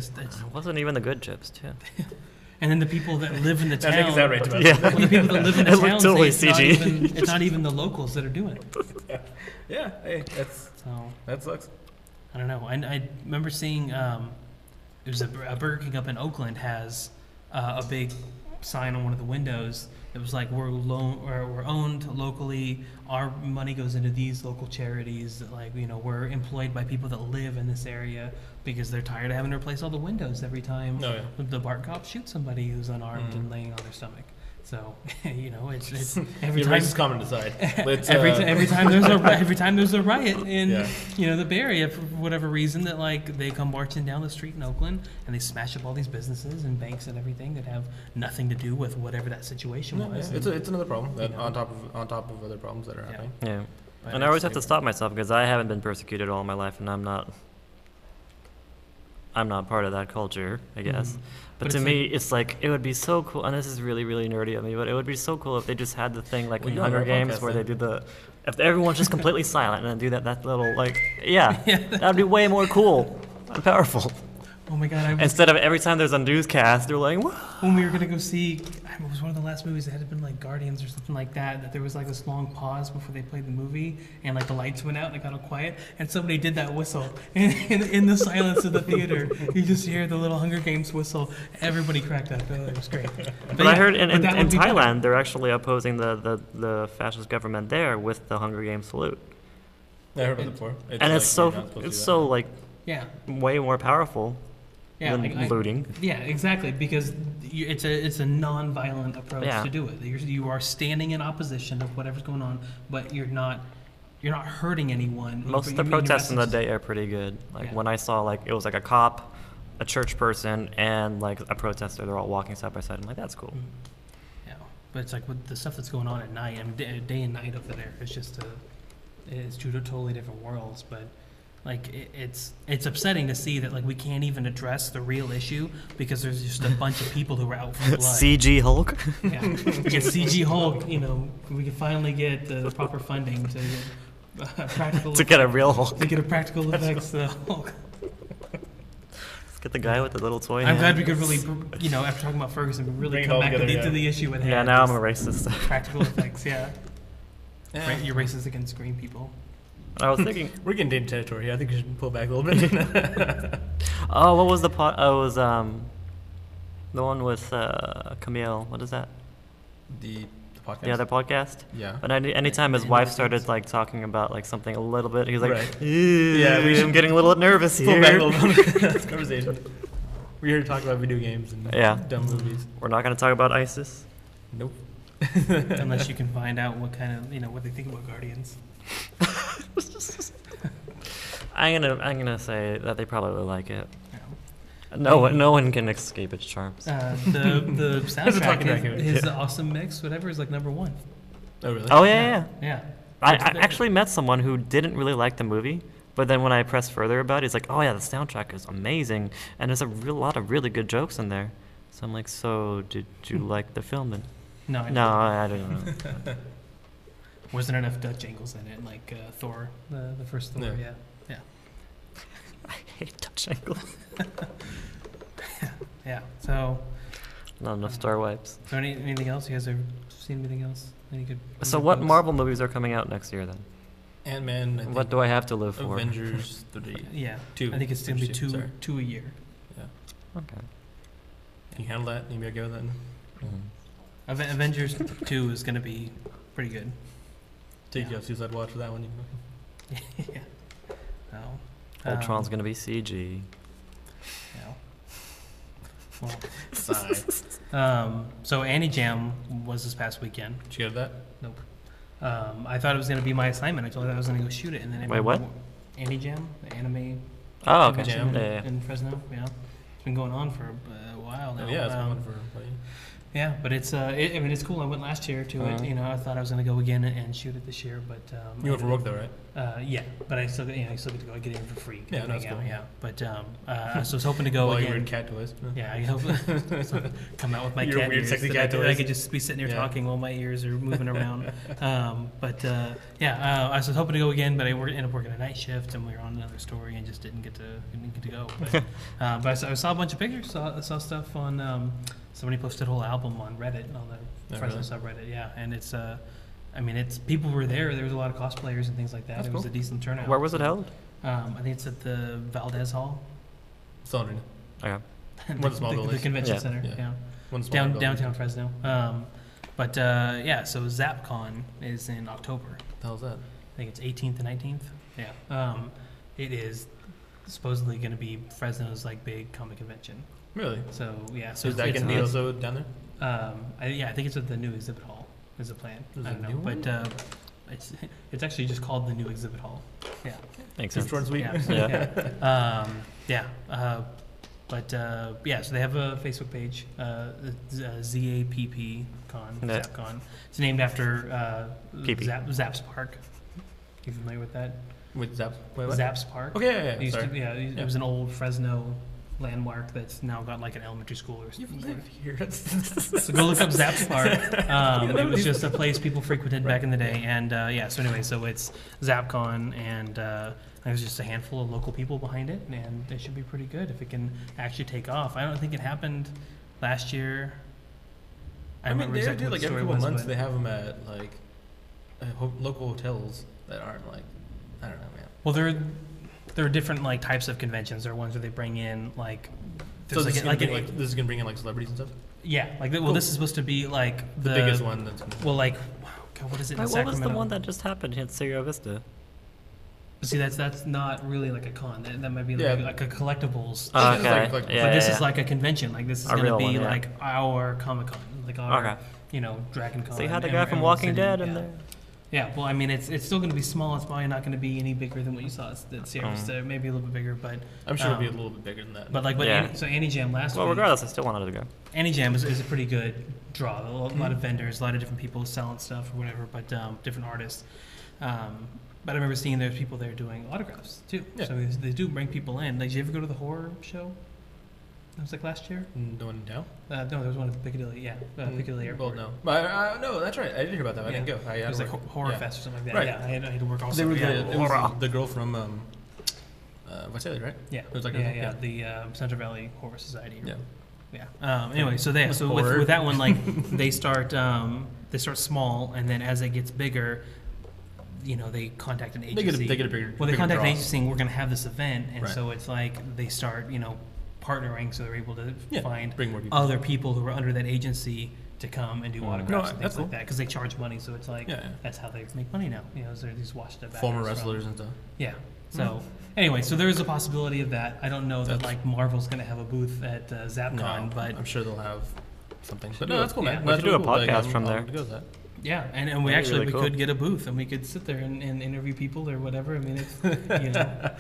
wasn't even the good chips too. And then the people that live in the town, the people that live in the town totally say it's not even the locals that are doing it. Yeah, hey, that sucks. I don't know. I remember seeing it was a Burger King up in Oakland has a big sign on one of the windows that was like we're owned locally. Our money goes into these local charities. Like we're employed by people that live in this area because they're tired of having to replace all the windows every time the BART cop shoots somebody who's unarmed and laying on their stomach. So it's every time. Racist comment aside. Every time there's a riot in the Bay Area for whatever reason that like they come marching down the street in Oakland and they smash up all these businesses and banks and everything that have nothing to do with whatever that situation was. Yeah. It's another problem that on top of other problems that are happening. Yeah, and I always have to stop myself because I haven't been persecuted all my life and I'm not part of that culture, I guess. Mm-hmm. But to me, it's like, it would be so cool, and this is really, really nerdy of me, but it would be so cool if they just had the thing like in Hunger Games where they do if everyone's just completely silent and then do that little, like, that would be way more cool and powerful. Oh my God. Instead of every time there's a newscast, they're like, whoa. When we were going to go see, it was one of the last movies that had been like Guardians or something like that there was like this long pause before they played the movie and like the lights went out and it got all quiet and somebody did that whistle. And in the silence of the theater, you just hear the little Hunger Games whistle. Everybody cracked up. It was great. But I heard in Thailand, they're actually opposing the fascist government there with the Hunger Games salute. I heard about it before. It's so way more powerful. Than looting. Yeah, exactly. Because it's a non-violent approach to do it. You are standing in opposition of whatever's going on, but you're not hurting anyone. Most of the protests in the day are pretty good. Like when I saw it was like a cop, a church person, and like a protester. They're all walking side by side. I'm like, that's cool. Yeah, but it's like with the stuff that's going on at night. I mean, day and night over there. It's just it's two totally different worlds, but. Like it's upsetting to see that like we can't even address the real issue because there's just a bunch of people who are out for blood. CG Hulk. Yeah, we get CG Hulk. We can finally get the proper funding to get practical. To get a real Hulk. To get a practical effects Hulk. Let's get the guy with the little toy. I'm glad we could really, after talking about Ferguson, really come back to the issue at hand. Yeah, now I'm a racist. Practical effects. Yeah. You're racist against green people. I was thinking we're getting into territory here. I think we should pull back a little bit. Oh, what was the pot? Oh, it was the one with Camille. What is that? The podcast. Yeah, the podcast. Yeah. But anytime his wife started like talking about like something a little bit, he was like, right. "Yeah, I'm getting a little nervous here." Pull back a little bit. This conversation. We're here to talk about video games and dumb movies. We're not going to talk about ISIS. Nope. Unless you can find out what kind of what they think about Guardians. I'm gonna say that they probably like it. No one can escape its charms. The soundtrack, his awesome mix, whatever, is like #1. Oh really? Oh yeah. I I actually met someone who didn't really like the movie, but then when I pressed further about it, he's like, "Oh yeah, the soundtrack is amazing, and there's a lot of really good jokes in there." So I'm like, "So did you like the film then?" No, I didn't know. Wasn't there enough Dutch angles in it, like Thor, the first Thor? Yeah. I hate Dutch angles. Yeah. So. Not enough star wipes. Is there anything else? You guys have seen anything else? Any good? So what Marvel movies are coming out next year then? Ant-Man. What do I have to live for? Avengers 3. Yeah. 2. I think it's going to be two a year. Yeah. Okay. Can you handle that? You maybe go then. Avengers 2 is going to be pretty good. Take you off Suicide Watch for that one. Yeah. No. Ultron's gonna be CG. Yeah. Well, so Annie Jam was this past weekend. Did you go to that? Nope. I thought it was going to be my assignment. I told her I was going to go shoot it, and then wait, what? Annie Jam, the anime. Oh, okay. Jam Yeah. in Fresno. Yeah, it's been going on for a while now. Yeah, it's been going for. Yeah, but it's I mean it's cool. I went last year to it. You know, I thought I was going to go again and shoot it this year, but you went for work though, right? Yeah, but I still get to go get in for free. Yeah, that's cool. Yeah, but so I was hoping to go While again. you were in cat toys. Yeah, I hope come out with my Your cat weird ears. sexy that cat I toys. could just be sitting here talking while my ears are moving around. I was hoping to go again, but I ended up working a night shift, and we were on another story, and just didn't get to go. But I saw a bunch of pictures. Saw stuff on. Somebody posted a whole album on Reddit, on the Fresno subreddit. Yeah, and it's I mean, it's people were there. There was a lot of cosplayers and things like that. It was a decent turnout. Where was it held? I think it's at the Valdez Hall. Still underneath. Okay. One of the small buildings. The convention center. Yeah. Downtown Fresno. So ZapCon is in October. The hell's that? I think it's 18th and 19th. Yeah. It is supposedly going to be Fresno's like big comic convention. Really? So yeah. So is that going to be also down there? I think it's at the new exhibit hall. Is the plan? I don't know, but it's actually just called the new exhibit hall. Yeah. Makes sense. Short and sweet. So they have a Facebook page, ZAPP Con, ZapCon. It's named after Zapp's Park. You familiar with that? With Zapp's? Wait, what? Zapp's Park. Okay, It was an old Fresno landmark that's now got like an elementary school or something. You live here. So go look up Zapp's Park. It was just a place people frequented back in the day, and so it's ZapCon, and there's just a handful of local people behind it, and it should be pretty good if it can actually take off. I don't think it happened last year. I mean, they do like every couple months. They have them at like local hotels that aren't like, I don't know, man. Well, there are different like types of conventions. There are ones where they bring in like. So this is gonna bring in like celebrities and stuff. Yeah, like this is supposed to be like the biggest one. God, what is it? What was the one that just happened at Rio Vista? See, that's not really like a con. That might be like a collectibles. Okay. But this is like a convention. Like this is going to be like our Comic Con, like our Dragon Con. So you had the guy from Walking Dead in there. Yeah, well, I mean, it's still going to be small. It's probably not going to be any bigger than what you saw at Sierra Vista. Maybe a little bit bigger, but I'm sure it'll be a little bit bigger than that. But Annie Jam last week. Well, regardless, I still wanted to go. Annie Jam is a pretty good draw. A lot of vendors, a lot of different people selling stuff or whatever, but different artists. But I remember seeing there's people there doing autographs too. Yeah. So they do bring people in. Like, did you ever go to the horror show? It was like last year. The one in town? No, there was one at Piccadilly. Yeah, Piccadilly Airport. Well, no, no, that's right. I didn't hear about that. I didn't go. It was like Horror Fest or something like that. Right. Yeah, I had to work also. They were it was the girl from Visalia, right? Yeah. It was like the Central Valley Horror Society. Yeah. Anyway, so with that one, like they start small, and then as it gets bigger, they contact an agency. They get a bigger. Well, they contact an agency saying we're going to have this event, and so it's like they start partnering, so they're able to find bring more people. Other people who are under that agency to come and do autographs and things like that, because they charge money. So it's like that's how they make money now. So these washed up former wrestlers and stuff. Yeah. So anyway, so there is a possibility of that. I don't know that like Marvel's going to have a booth at ZapCon, but I'm sure they'll have something. But no, that's cool, man. We should do a podcast from there. Yeah, and we actually could get a booth and we could sit there and interview people or whatever. I mean, it's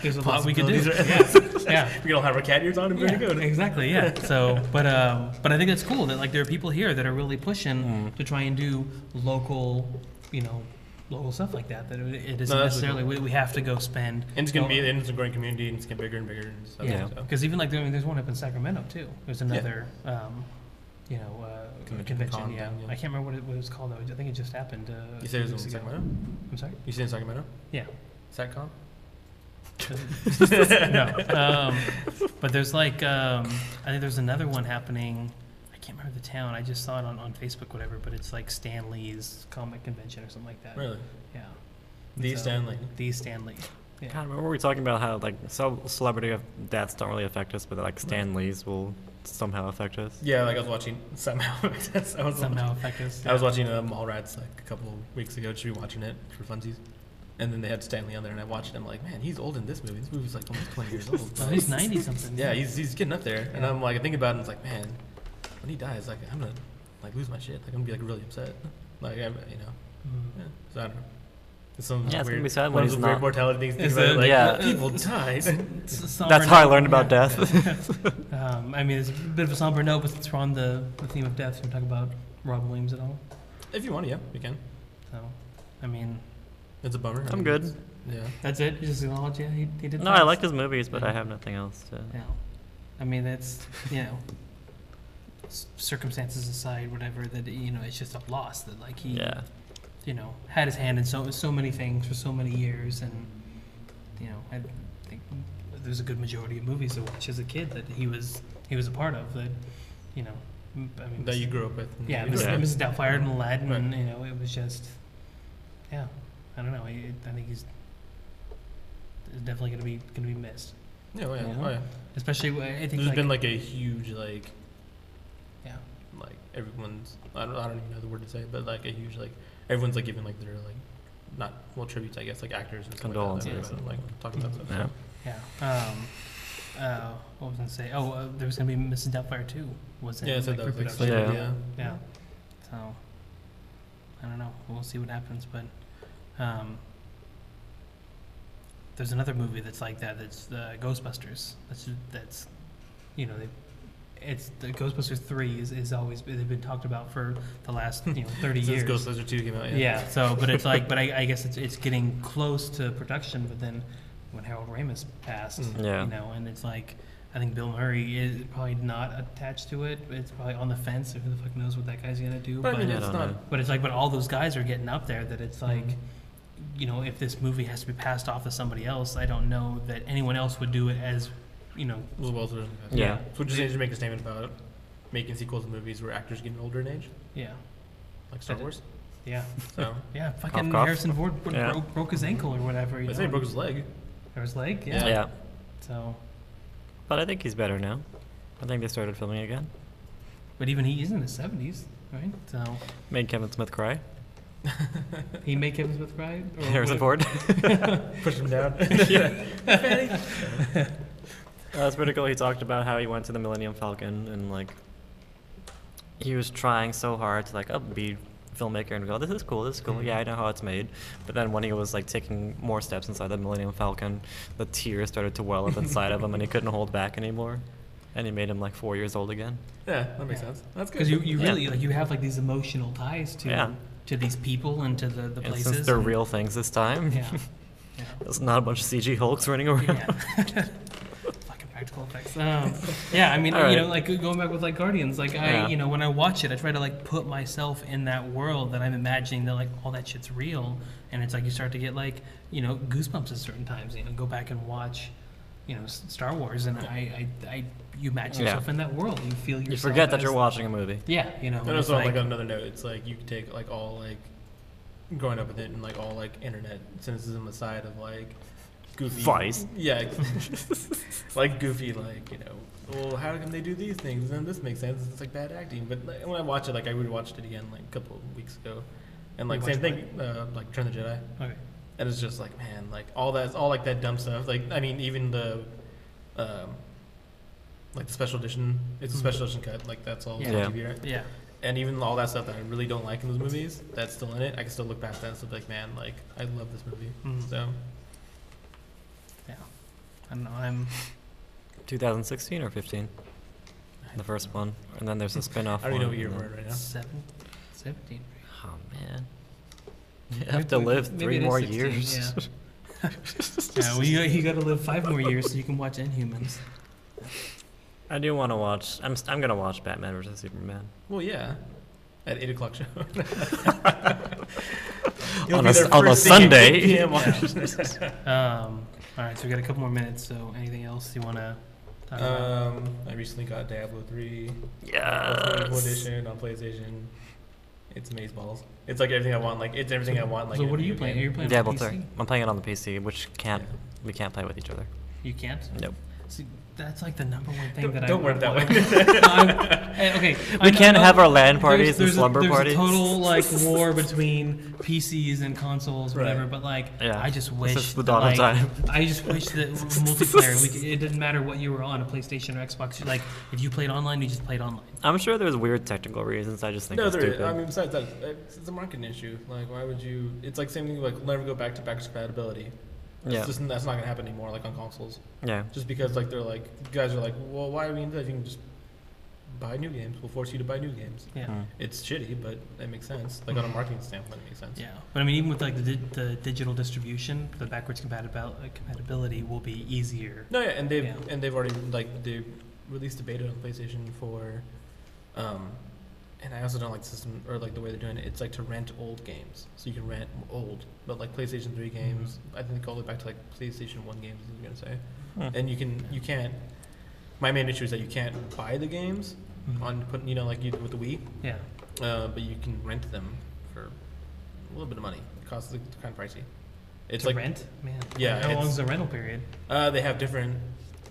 there's a lot we could do. If we don't have our cat ears on, we're good. Exactly. Yeah. So, but I think it's cool that like there are people here that are really pushing to try and do local stuff like that. That it isn't necessarily we have to go spend. And it's gonna be a growing community, and it's getting bigger and bigger. And stuff, yeah. Because even like there's one up in Sacramento too. There's another. Convention, I can't remember what it was called though. I think it just happened. You said it was in Sacramento? I'm sorry? You said in Sacramento? Yeah. SatCon? No. But there's like, I think there's another one happening. I can't remember the town. I just saw it on Facebook, whatever, but it's like Stan Lee's comic convention or something like that. Really? Yeah. The Stan Lee. Yeah. God, remember we were talking about how like celebrity deaths don't really affect us, but like Stan Lee's will somehow affect us. Yeah, like I was watching somehow affect us. Yeah. I was watching Mallrats like a couple weeks ago. Just rewatching it for funsies. And then they had Stanley on there, and I watched it. I'm like, man, he's old in this movie. This movie's like almost 20 years old. Oh, he's 90 something. Yeah, he's getting up there. And I'm like, I think about it, and it's like, man, when he dies, like I'm gonna like lose my shit. Like I'm gonna be like really upset. Like yeah. So I don't know. It's some it's weird, gonna be sad one of those weird mortality things. Like, people died. That's how I learned about death. I mean, it's a bit of a somber note, but since we're on the theme of death, can we talk about Robin Williams at all? If you want to, yeah, you can. So, I mean, it's a bummer. I'm good. Yeah. That's it? You just acknowledge, he did. No, I liked his movies, but I have nothing else to. Yeah. I mean, that's, circumstances aside, whatever, that, it's just a loss that, like, he, had his hand in so many things for so many years. And, I think there's a good majority of movies to watch as a kid that he was a part of that, I mean. That you grew up with. Yeah, Mrs. Doubtfire and Aladdin, right. And, it was just, I don't know. I think he's definitely going to be missed. Yeah, oh yeah. Especially, I think there's been like a huge like everyone's I don't even know the word to say, but like a huge like everyone's like giving like their like tributes, I guess, like actors and condolences, like talking about stuff. Yeah. What was I gonna say? Oh, there was gonna be Mrs. Doubtfire too. Was it? Yeah, so that was like yeah. So I don't know. We'll see what happens, but there's another movie that's like that. That's Ghostbusters. That's it's the Ghostbusters 3 is always they've been talked about for the last 30 years. Ghostbusters 2 came out. Yeah. So, but it's like, I guess it's getting close to production. But then when Harold Ramis passed, and it's like I think Bill Murray is probably not attached to it. It's probably on the fence. Who the fuck knows what that guy's gonna do? But I mean, it's not. But it's like, but all those guys are getting up there. That it's like. If this movie has to be passed off to somebody else, I don't know that anyone else would do it as, as well as yeah. So would you say to make a statement about making sequels to movies where actors getting older in age? Yeah. Like Star Wars? Yeah. So yeah, fucking Harrison Ford broke his ankle or whatever. I say he broke his leg. Or his leg? Yeah. So. But I think he's better now. I think they started filming again. But even he's in his 70s, right? So. Made Kevin Smith cry. He made Kevin Smith cry? Harrison Ford. Push him down. That's pretty cool. He talked about how he went to the Millennium Falcon and like he was trying so hard to like be a filmmaker and go, this is cool. Mm-hmm. Yeah, I know how it's made. But then when he was like taking more steps inside the Millennium Falcon, the tears started to well up inside of him and he couldn't hold back anymore. And he made him like 4 years old again. Yeah, that makes sense. That's good. Because you really like you have like these emotional ties to these people and to the places. Since they're real things this time. Yeah. It's not a bunch of CG Hulks running around. Yeah. Fucking practical effects. I mean, right. Like going back with like Guardians, like when I watch it, I try to like put myself in that world that I'm imagining that like all that shit's real, and it's like you start to get like goosebumps at certain times. Go back and watch. Star Wars, and you imagine yourself in that world. You feel yourself. You forget that you're watching a movie. Yeah, And also, like on another note, it's like you could take like all like growing up with it and like all like internet cynicism aside of like goofy Vice. Yeah, like goofy, like well, how come they do these things? And this makes sense. It's like bad acting. But like, when I watch it, like I rewatched it again like a couple of weeks ago, and like same thing, like Return of the Jedi. Okay. And it's just like, man, like all like that dumb stuff. Like, I mean, even the, like the special edition, it's a special edition cut. Like that's all on TV, right? Yeah. And even all that stuff that I really don't like in those movies, that's still in it. I can still look past that and still be like, man, like I love this movie. Mm-hmm. So. Yeah. I don't know. I'm. 2016 or 15. The first one, and then there's a spin-off. I don't know what year we're in right now. 17. Oh man. You have to live 3 more 16, years. Yeah. Well, you got to live 5 more years so you can watch Inhumans. I do want to watch. I'm gonna watch Batman vs Superman. Well, yeah, at 8:00 show. on a Sunday. PM all right, so we got a couple more minutes. So, anything else you want to talk about? I recently got Diablo 3. Yes. Edition on PlayStation. It's amazeballs. It's like everything I want. Like it's everything I want. Like so what are you playing? Are you playing Diablo on PC? 3. I'm playing it on the PC, which we can't play with each other. You can't? Nope. See, That's like the number one thing don't work that way. Okay, we can't have our LAN parties and slumber parties. There's a total like war between PCs and consoles, whatever. Right. But like, I just wish the dawn of time. I just wish that multiplayer. It didn't matter what you were on, a PlayStation or Xbox. Like, if you played online, you just played online. I'm sure there's weird technical reasons. I just think it's stupid. I mean, besides that, it's a marketing issue. Like, why would you? It's like same thing. Like, never go back to backwards compatibility. That's not gonna happen anymore, like on consoles. Yeah. Just because like they're like guys are like, well, why are we into that? You can just buy new games. We'll force you to buy new games. Yeah. It's shitty, but it makes sense. Like on a marketing standpoint, it makes sense. Yeah. But I mean, even with like the digital distribution, the backwards compatibility will be easier. No, yeah, and they've already like they released a beta on PlayStation for, and I also don't like the system or like the way they're doing it. It's like to rent old games, so you can rent old, but like PlayStation 3 games. I think they call it back to like PlayStation 1 games. I was gonna say, and you can't. My main issue is that you can't buy the games on like you do with the Wii. Yeah. But you can rent them for a little bit of money. It costs kind of pricey. It's to like rent, man. Yeah. How long is the rental period? They have different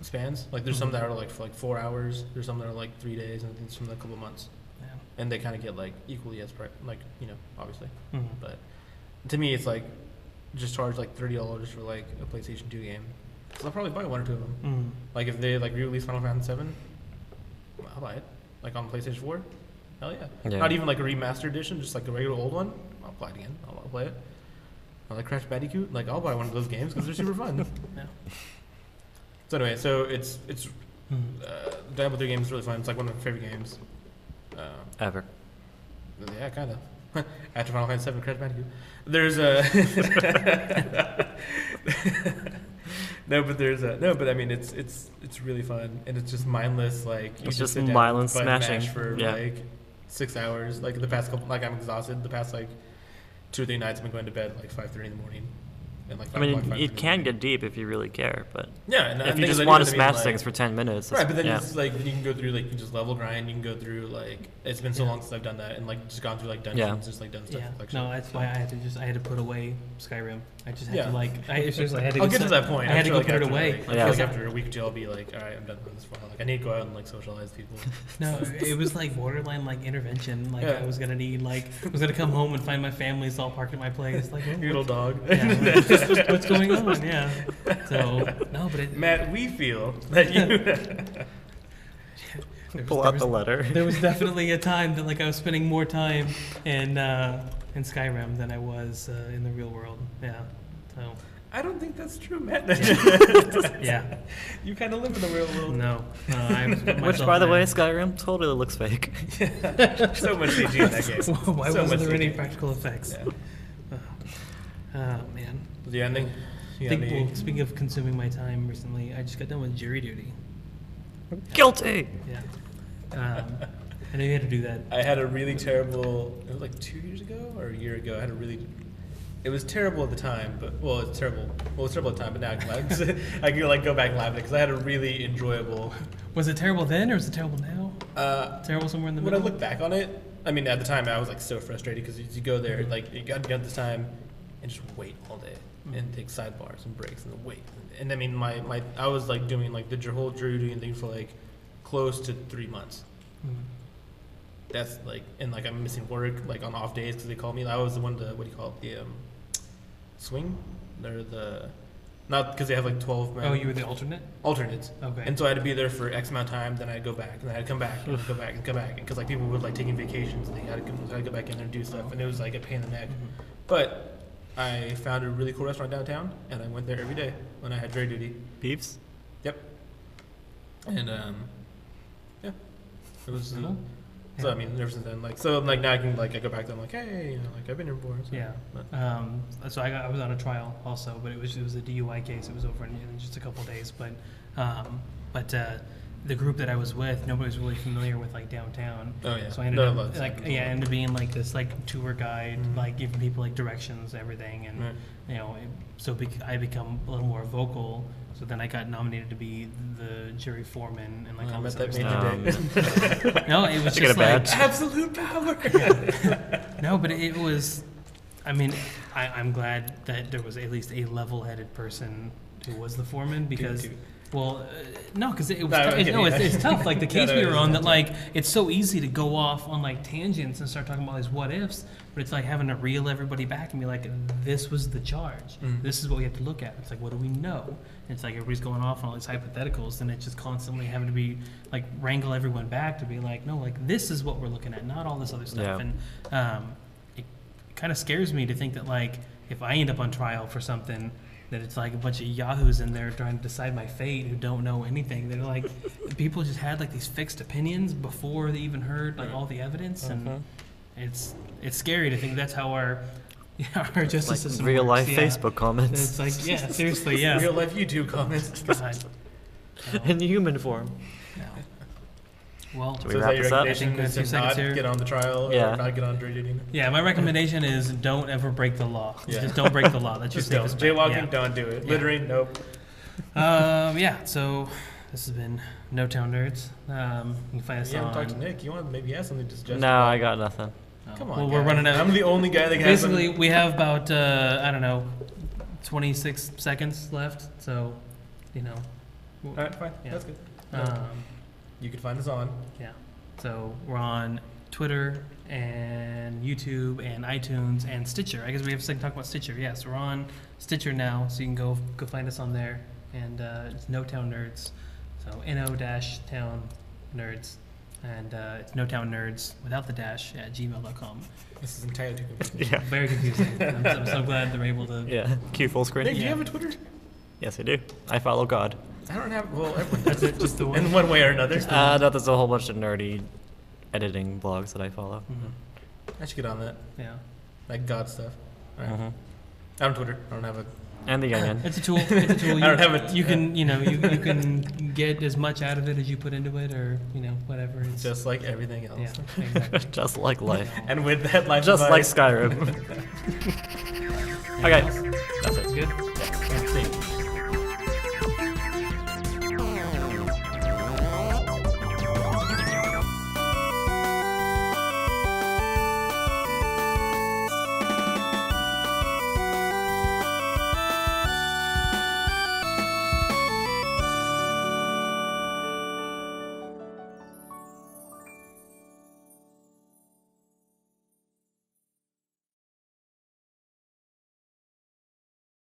spans. Like there's some that are like for like 4 hours. There's some that are like 3 days, and there's some that are a couple of months. Yeah. And they kind of get like equally as like obviously. But to me, it's like just charge like $30 for like a PlayStation 2 game. So I'll probably buy one or two of them. Like if they like re-release Final Fantasy 7, I'll buy it. Like on PlayStation 4, hell yeah. Not even like a remastered edition, just like a regular old one. I'll play it again. I'll play it. I like Crash Bandicoot. Like I'll buy one of those games because they're super fun. Yeah. So anyway, so it's Diablo 3 game is really fun. It's like one of my favorite games. Ever. Yeah, kind of. After Final Fantasy 7, Crash Bandicoot. There's a no, but I mean it's really fun and it's just mindless. Like you it's just sit down mindless and smashing for like 6 hours. Like the past couple, like I'm exhausted. The past like 2 or 3 nights I've been going to bed at like 5:30 in the morning. And like I mean, it can get deep if you really care, but if you just want to smash things for 10 minutes, right? But then it's like you can go through like you just level grind. You can go through like it's been so long since I've done that and like just gone through like dungeons, just like done stuff. Yeah. Like, no, that's why I had to put away Skyrim. I just had to like seriously I had to. I'll get to that point. I had to go put it away. I feel like after a week or two, I'll be like, all right, I'm done with this for a while. Like I need to go out and like socialize people. No, it was like borderline like intervention. Like I was gonna need I was gonna come home and find my family's all parked at my place. Like your little dog. Yeah, what's going on? Yeah. So no, but Matt, we feel that you pull out the letter. There was definitely a time that like I was spending more time in Skyrim than I was in the real world. Yeah. So I don't think that's true, Matt. Yeah. You kind of live in the real world. No. Which, by the way, Skyrim totally looks fake. So much CG in that game. Why wasn't there any practical effects? Yeah. Oh man. The ending. Speaking of consuming my time recently, I just got done with jury duty. Guilty. Yeah. I know you had to do that. I had a really terrible. It was like 2 years ago or a year ago. It was terrible at the time, but it's terrible. Well, it was terrible at the time, but now I can like go back and laugh at it because I had a really enjoyable. Was it terrible then, or is it terrible now? Terrible somewhere in the middle. When I look back on it, I mean, at the time I was like so frustrated because you go there, like you got to get this time, and just wait all day and take sidebars and breaks and wait. And I mean, I was like doing like the whole jury duty thing for like close to 3 months. That's like, and like I'm missing work like on off days because they call me. I was the one to swing. They're not because they have like 12 men. Oh, you were the alternate? Alternates. Okay. And so I had to be there for X amount of time, then I'd go back, and then I'd come back, and go back, and come back. Because like people would like taking vacations, and they had to go back in there and do stuff, and it was like a pain in the neck. But I found a really cool restaurant downtown, and I went there every day when I had jury duty. Beefs? Yep. And yeah, it was. Cool. So I mean, ever since then, like, so like now I can like I go back to them like, hey, like I've been here before. So, yeah. But. So I was on a trial also, but it was a DUI case. It was over in just a couple of days, but the group that I was with, nobody was really familiar with like downtown. Oh yeah. So I ended up ended up being like this like tour guide, like giving people like directions, everything, and I become a little more vocal. So then I got nominated to be the jury foreman and like all this other stuff. No, it was just like absolute power. No, but it was. I mean, I'm glad that there was at least a level-headed person who was the foreman because Well, no, because it's tough. Like the case we were on, that like it's so easy to go off on like tangents and start talking about these what ifs, but it's like having to reel everybody back and be like, this was the charge. This is what we have to look at. It's like, what do we know? And it's like everybody's going off on all these hypotheticals, and it's just constantly having to be like wrangle everyone back to be like, no, like this is what we're looking at, not all this other stuff. And it kind of scares me to think that like if I end up on trial for something, that it's like a bunch of yahoos in there trying to decide my fate who don't know anything. They're like, people just had like these fixed opinions before they even heard like all the evidence, and it's scary to think that's how our justice like system real works. life Facebook comments. It's like, yeah, seriously, yeah. Real life YouTube comments. God. In human form. No. Well, so is that your recommendation? Is to not get on the trial or not get on jury duty? Yeah, my recommendation is don't ever break the law. Just don't break the law. That's your safest bet. Jaywalking, don't do it. Littering, nope. So this has been NoTownNerds. You can find us on... You haven't talked to Nick. You want to maybe ask something to suggest? No, I got nothing. Come on, well, we're running out. I'm the only guy that has... Basically, we have about, 26 seconds left, so, All right, fine. Yeah. That's good. You can find us on. Yeah. So we're on Twitter and YouTube and iTunes and Stitcher. I guess we have to talk about Stitcher. Yes, we're on Stitcher now, so you can go find us on there. And it's NoTownNerds. So NO-Town Nerds. And it's NoTownNerds without the dash at gmail.com. This is entirely too confusing. Yeah. Very confusing. I'm so glad they're able to... Yeah. Cue full screen. Nick, do you have a Twitter? Yes, I do. I follow God. I don't have... Well, that's it. Just the one. In one way or another. No, there's a whole bunch of nerdy editing blogs that I follow. I should get on that. Yeah. Like God stuff. All right. I'm on Twitter. I don't have a... And the Onion. It's a tool. It's a tool. I don't have a... You can, you can get as much out of it as you put into it, or whatever. It's just like everything else. Yeah, exactly. Just like life. And with that, life just like Skyrim. Okay, That's it. Good. Yeah.